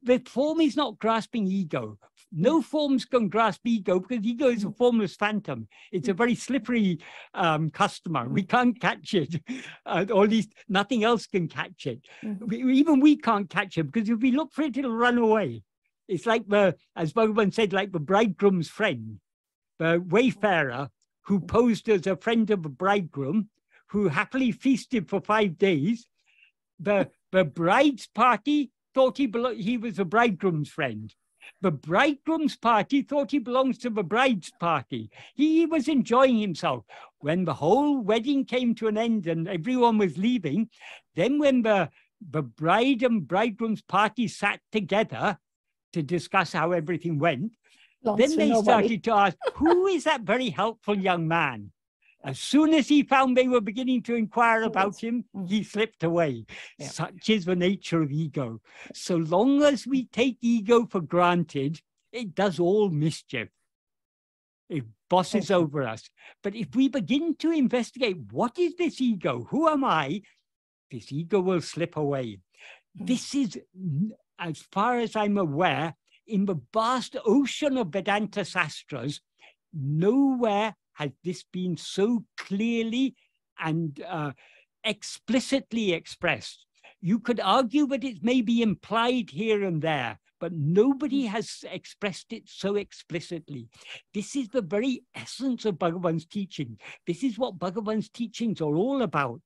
The form is not grasping ego. No forms can grasp ego because ego is a formless phantom. It's a very slippery customer. We can't catch it, or at least nothing else can catch it. Even we can't catch it because if we look for it, it'll run away. It's like as Bhagavan said, like the bridegroom's friend, the wayfarer who posed as a friend of the bridegroom, who happily feasted for 5 days. The bride's party thought he was the bridegroom's friend. The bridegroom's party thought he belongs to the bride's party. He was enjoying himself. When the whole wedding came to an end and everyone was leaving, then when the bride and bridegroom's party sat together to discuss how everything went, Then they started to ask, who is that very helpful young man? As soon as he found they were beginning to inquire about him, he slipped away. Yeah. Such is the nature of ego. So long as we take ego for granted, it does all mischief. It bosses over us. But if we begin to investigate, what is this ego? Who am I? This ego will slip away. This is, as far as I'm aware, in the vast ocean of Vedanta Sastras, nowhere has this been so clearly and explicitly expressed. You could argue that it may be implied here and there, but nobody has expressed it so explicitly. This is the very essence of Bhagavan's teaching. This is what Bhagavan's teachings are all about.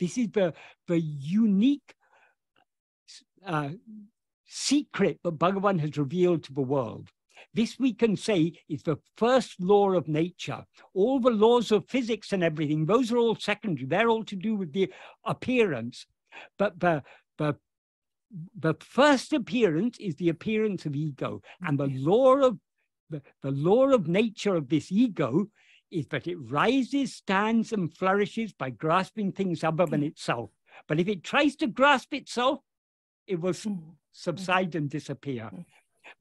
This is the unique secret that Bhagavan has revealed to the world. This we can say is the first law of nature. All the laws of physics and everything, those are all secondary. They're all to do with the appearance. But the first appearance is the appearance of ego. And the law of nature of this ego is that it rises, stands, and flourishes by grasping things other than itself. But if it tries to grasp itself, it will subside and disappear.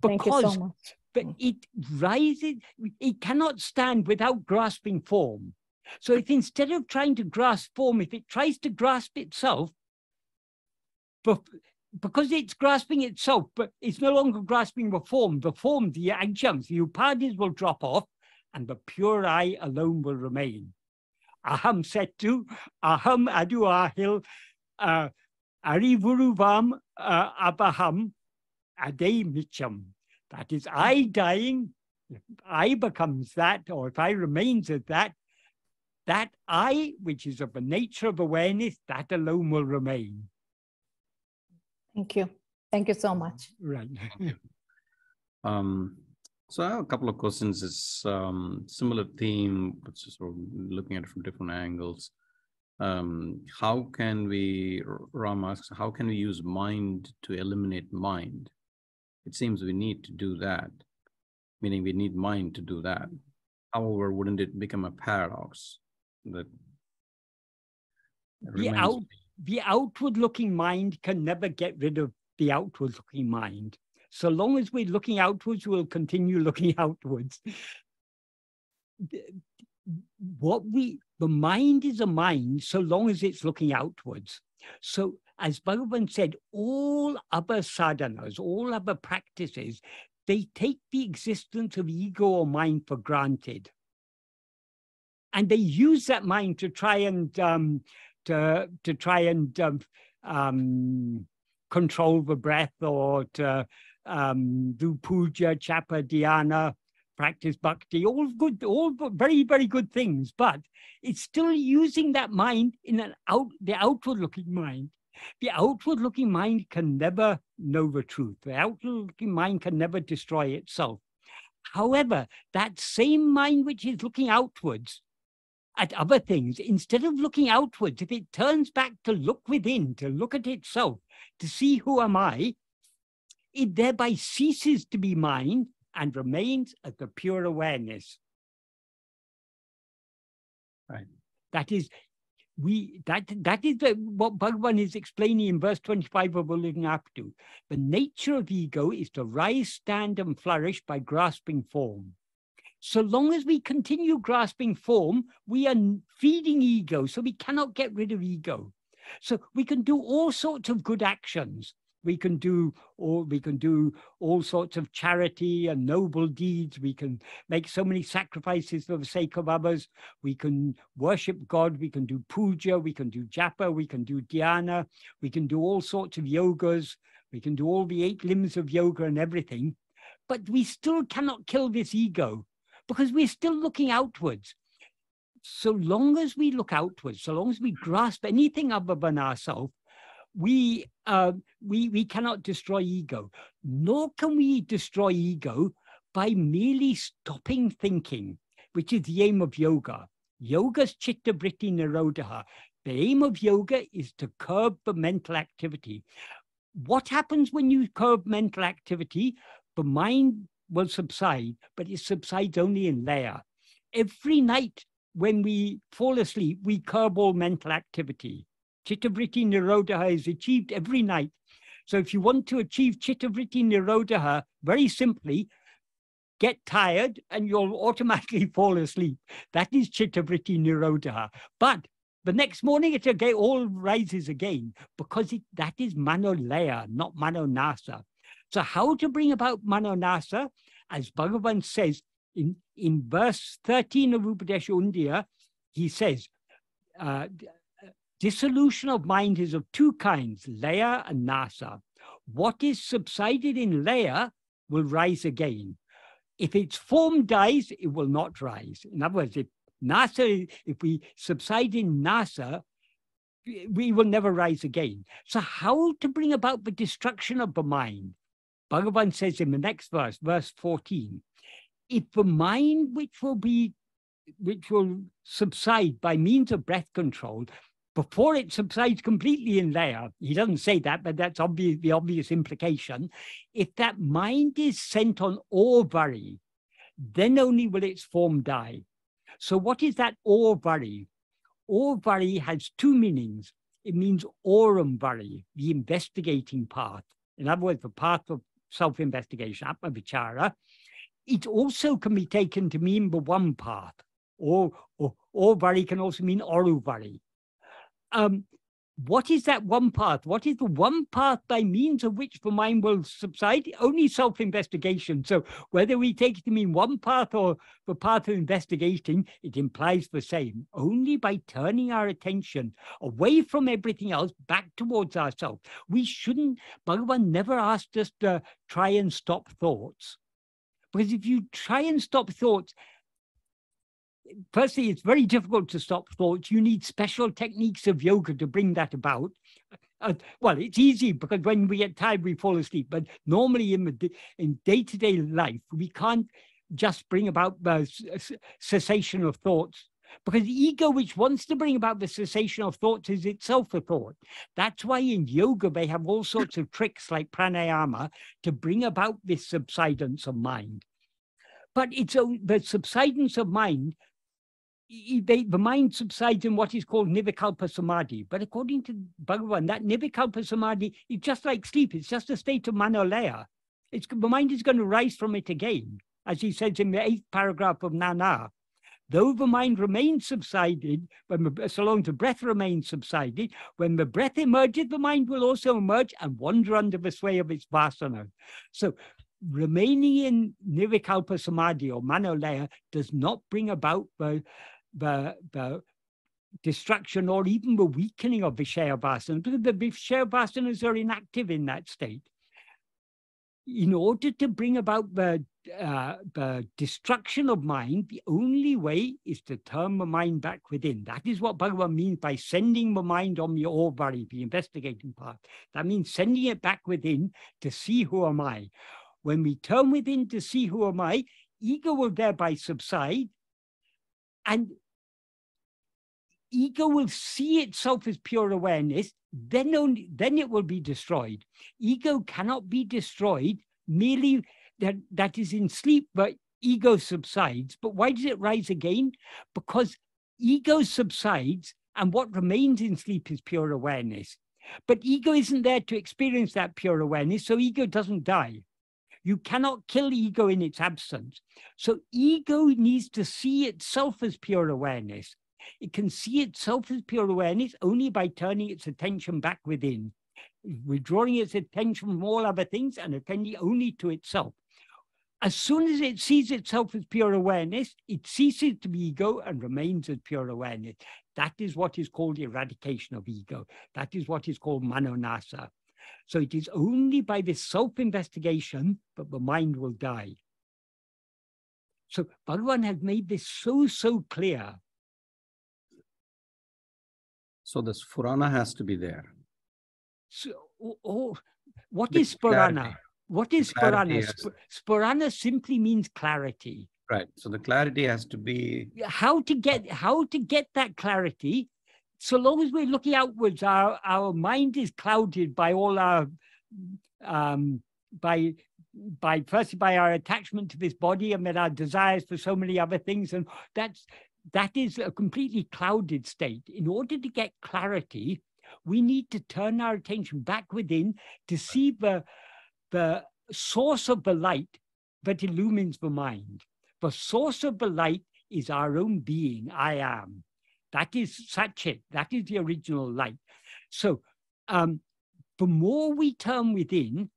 Thank you so much. But it rises, it cannot stand without grasping form. So if instead of trying to grasp form, if it tries to grasp itself, because it's grasping itself, but it's no longer grasping the form, the adjuncts, the upadhis will drop off, and the pure I alone will remain. Aham setu, aham adu ahil, arivuruvam abaham ade micham. That is, I dying, if I becomes that, or if I remains as that I, which is of the nature of awareness, that alone will remain. Thank you. Thank you so much. Right. So I have a couple of questions. It's similar theme, but just sort of looking at it from different angles. How can we, Ram asks, how can we use mind to eliminate mind? It seems we need to do that, meaning we need mind to do that. However, wouldn't it become a paradox that the outward-looking mind can never get rid of the outward-looking mind. So long as we're looking outwards, we'll continue looking outwards. The mind is a mind so long as it's looking outwards. So as Bhagavan said, all other sadhanas, all other practices, they take the existence of ego or mind for granted. And they use that mind to try and control the breath, or to do puja, japa, dhyana, practice bhakti, all good, all very, very good things. But it's still using that mind in the outward-looking mind. The outward-looking mind can never know the truth. The outward-looking mind can never destroy itself. However, that same mind which is looking outwards at other things, instead of looking outwards, if it turns back to look within, to look at itself, to see who am I, it thereby ceases to be mind and remains as the pure awareness. Right. That is what Bhagavan is explaining in verse 25 of Uḻḷadu Nāṛpadu. The nature of ego is to rise, stand, and flourish by grasping form. So long as we continue grasping form, we are feeding ego, so we cannot get rid of ego. So we can do all sorts of good actions. We can do all sorts of charity and noble deeds. We can make so many sacrifices for the sake of others. We can worship God. We can do puja. We can do japa. We can do dhyana. We can do all sorts of yogas. We can do all the 8 limbs of yoga and everything. But we still cannot kill this ego because we're still looking outwards. So long as we look outwards, so long as we grasp anything other than ourselves, we cannot destroy ego, nor can we destroy ego by merely stopping thinking, which is the aim of yoga. Yoga's chitta vritti nirodha. The aim of yoga is to curb the mental activity. What happens when you curb mental activity? The mind will subside, but it subsides only in laya. Every night when we fall asleep, we curb all mental activity. Chittavritti Nirodha is achieved every night. So if you want to achieve Chittavritti Nirodha, very simply, get tired and you'll automatically fall asleep. That is Chittavritti Nirodha. But the next morning it all rises again, because that is manolaya, not manonasa. So how to bring about manonasa? As Bhagavan says in verse 13 of Upadesha Undiya, he says, dissolution of mind is of two kinds, laya and nasa. What is subsided in laya will rise again. If its form dies, it will not rise. In other words, if we subside in nasa, we will never rise again. So how to bring about the destruction of the mind? Bhagavan says in the next verse, verse 14, if the mind which will subside by means of breath control, before it subsides completely in laya, he doesn't say that, but that's the obvious implication. If that mind is sent on ārvari, then only will its form die. So what is that ārvari? Ārvari has two meanings. It means ārambari, the investigating path. In other words, the path of self-investigation, atma vichara. It also can be taken to mean the one path, or ārvari can also mean aruvari. What is that one path? What is the one path by means of which the mind will subside? Only self-investigation. So whether we take it to mean one path or the path of investigating, it implies the same. Only by turning our attention away from everything else back towards ourselves. We shouldn't, Bhagavan never asked us to try and stop thoughts. Because if you try and stop thoughts, firstly, it's very difficult to stop thoughts. You need special techniques of yoga to bring that about. Well, it's easy because when we get tired, we fall asleep. But normally in day-to-day life, we can't just bring about the cessation of thoughts, because the ego which wants to bring about the cessation of thoughts is itself a thought. That's why in yoga, they have all sorts of tricks like pranayama to bring about this subsidence of mind. But it's the subsidence of mind, the mind subsides in what is called nivikalpa samadhi. But according to Bhagavan, that nivikalpa samadhi is just like sleep. It's just a state of manolaya. The mind is going to rise from it again, as he says in the 8th paragraph of Nana. Though the mind remains subsided, so long as the breath remains subsided, when the breath emerges, the mind will also emerge and wander under the sway of its vasana. So remaining in nivikalpa samadhi or manolaya does not bring about the destruction or even the weakening of Vishaya vasanas, because the Vishaya vasanas are inactive in that state. In order to bring about the destruction of mind, the only way is to turn the mind back within. That is what Bhagavan means by sending the mind on the ārvari, the investigating path. That means sending it back within to see who am I. When we turn within to see who am I, ego will thereby subside, and ego will see itself as pure awareness, then it will be destroyed. Ego cannot be destroyed merely that is in sleep, but ego subsides. But why does it rise again? Because ego subsides, and what remains in sleep is pure awareness. But ego isn't there to experience that pure awareness, so ego doesn't die. You cannot kill ego in its absence. So ego needs to see itself as pure awareness. It can see itself as pure awareness only by turning its attention back within, withdrawing its attention from all other things and attending only to itself. As soon as it sees itself as pure awareness, it ceases to be ego and remains as pure awareness. That is what is called eradication of ego. That is what is called manonasa. So it is only by this self-investigation that the mind will die. So Bhagavan has made this so clear. So the spurana has to be there. So, what is spurana? What is spurana? Spurana simply means clarity. Right. So the clarity has to be. How to get that clarity? So long as we're looking outwards, our mind is clouded by all our by firstly by our attachment to this body, and then our desires for so many other things. And that is a completely clouded state. In order to get clarity, we need to turn our attention back within to see the source of the light that illumines the mind. The source of the light is our own being, I am. That is Satchit. That is the original light. So the more we turn within,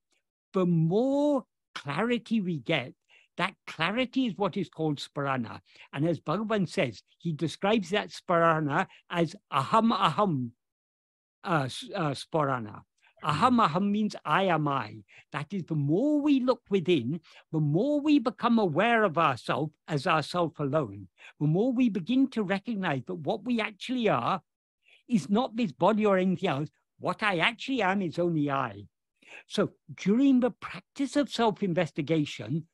the more clarity we get. That clarity is what is called sparana. And as Bhagavan says, he describes that sparana as aham sparana. Aham means I am I. That is, the more we look within, the more we become aware of ourselves as ourself alone. The more we begin to recognize that what we actually are is not this body or anything else. What I actually am is only I. So during the practice of self-investigation,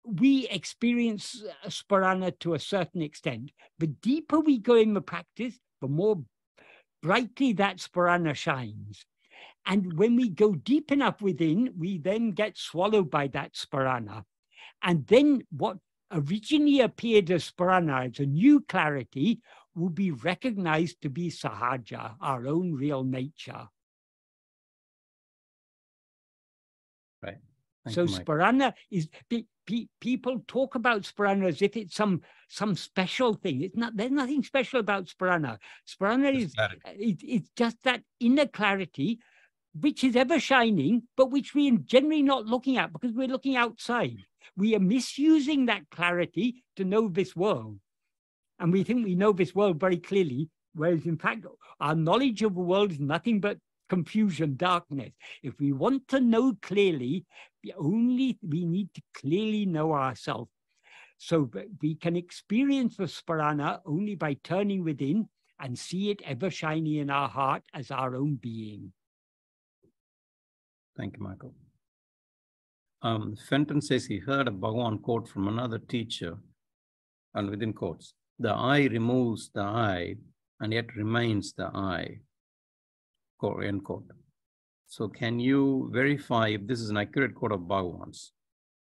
we experience sparana to a certain extent. The deeper we go in the practice, the more brightly that sparana shines. And when we go deep enough within, we then get swallowed by that sparana. And then what originally appeared as sparana, as a new clarity, will be recognized to be sahaja, our own real nature. Right. So sparana is, people talk about sparana as if it's some special thing. It's not. There's nothing special about sparana. Sparana is it's just that inner clarity, which is ever shining, but which we are generally not looking at because we're looking outside. We are misusing that clarity to know this world. And we think we know this world very clearly, whereas in fact, our knowledge of the world is nothing but confusion, darkness. If we want to know clearly, we need to clearly know ourselves. So we can experience the sparana only by turning within and see it ever shining in our heart as our own being. Thank you, Michael. Fenton says he heard a Bhagavan quote from another teacher, and within quotes, the I removes the I and yet remains the I, end quote. So can you verify if this is an accurate quote of Bhagavan's?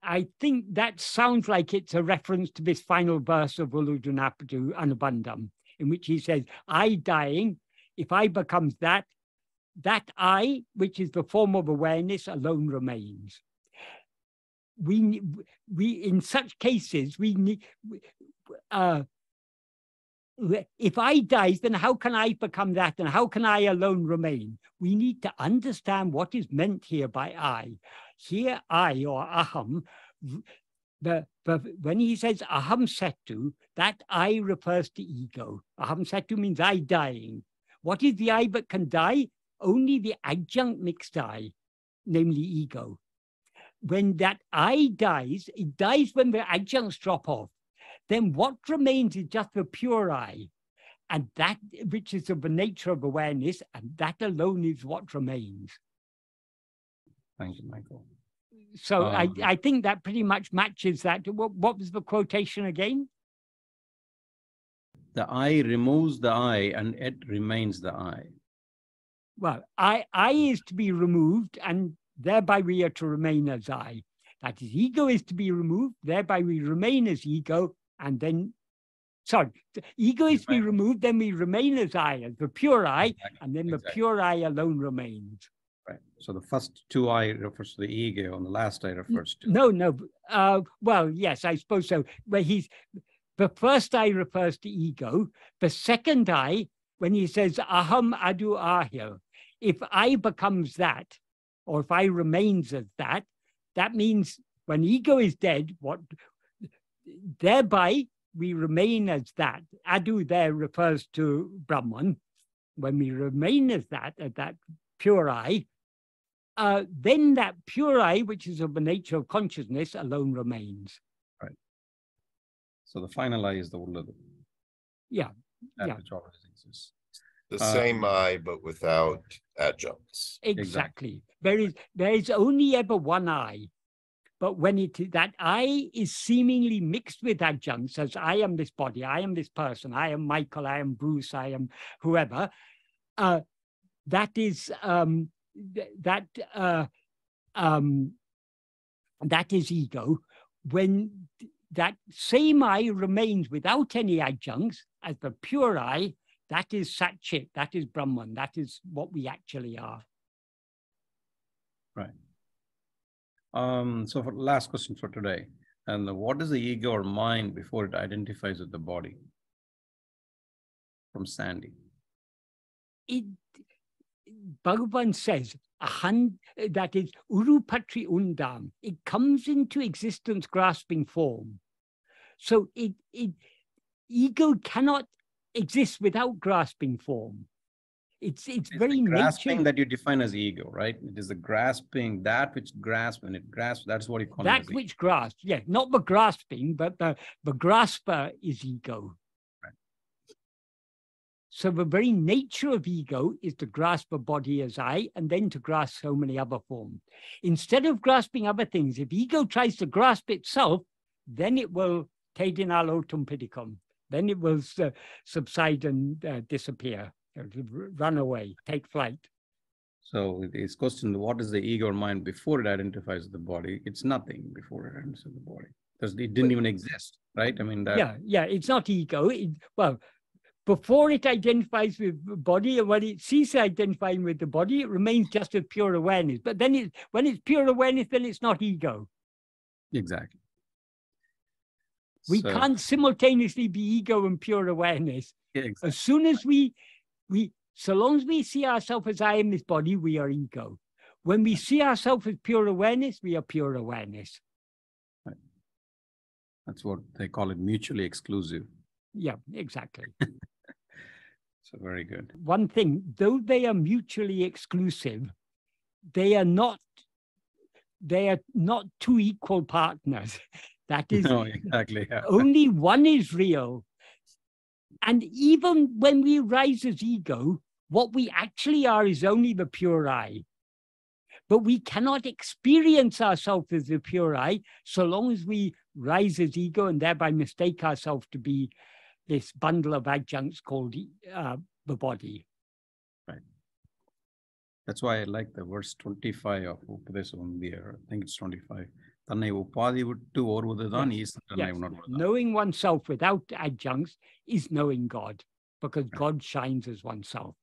I think that sounds like it's a reference to this final verse of Uڵḷadu Nāṛpadu Anubandham, in which he says, I dying, if I becomes that I, which is the form of awareness, alone remains. We in such cases, we need, if I dies, then how can I become that? And how can I alone remain? We need to understand what is meant here by I. Here, I or aham, when he says aham setu, that I refers to ego. Aham setu means I dying. What is the I that can die? Only the adjunct mixed I, namely ego. When that I dies, it dies when the adjuncts drop off. Then what remains is just the pure I, and that which is of the nature of awareness, and that alone is what remains. Thank you, Michael. So I think that pretty much matches that. What was the quotation again? The I removes the I and it remains the I. Well, I is to be removed, and thereby we are to remain as I. That is, ego is to be removed, thereby we remain as ego, and then, ego is to be removed, then we remain as I, as the pure I, and then the pure I alone remains. Right. So the first two I refers to the ego, and the last I refers to... No. Well, yes, I suppose so. But the first I refers to ego. The second I, when he says aham adu ahil, if I becomes that, or if I remains as that, that means when ego is dead, thereby we remain as that. Adu there refers to Brahman. When we remain as that pure I, then that pure I, which is of the nature of consciousness, alone remains. Right. So the final I is the Uڵḷadu. Yeah. Which always exists. The same I, but without adjuncts. Exactly. There is only ever one I. But when that I is seemingly mixed with adjuncts, as I am this body, I am this person, I am Michael, I am Bruce, I am whoever, that is that is ego. When that same I remains without any adjuncts as the pure I, that is Sat-Chit, that is Brahman, that is what we actually are. Right. So for last question for today, and what is the ego or mind before it identifies with the body? From Sandy. Bhagavan says, that is urupatri undam. It comes into existence grasping form. So ego cannot exist without grasping form. It's very grasping nature that you define as ego, right? It is the grasping, that which grasps, when it grasps, that's what you call that which grasps. Yeah, not the grasping, but the grasper is ego. Right. So the very nature of ego is to grasp a body as I, and then to grasp so many other forms. Instead of grasping other things, if ego tries to grasp itself, then it will tedinalotum pidicum. Then it will subside and disappear, run away, take flight. So this question, what is the ego or mind before it identifies with the body? It's nothing before it identifies with the body. Because it didn't even exist, right? I mean, that... Yeah, it's not ego. Well, before it identifies with the body, and when it ceases identifying with the body, it remains just as pure awareness. But then when it's pure awareness, then it's not ego. Exactly. We can't simultaneously be ego and pure awareness. Yeah, exactly. As soon as so long as we see ourselves as I am this body, we are ego. When we see ourselves as pure awareness, we are pure awareness. Right. That's what they call it, mutually exclusive. Yeah, exactly. So very good. One thing, though they are mutually exclusive, they are not two equal partners. That is, no, exactly. Yeah. Only one is real. And even when we rise as ego, what we actually are is only the pure I. But we cannot experience ourselves as the pure I so long as we rise as ego and thereby mistake ourselves to be this bundle of adjuncts called the body. Right. That's why I like the verse 25 of Upadesavamdhya. I think it's 25. Yes. Knowing oneself without adjuncts is knowing God, because God shines as oneself.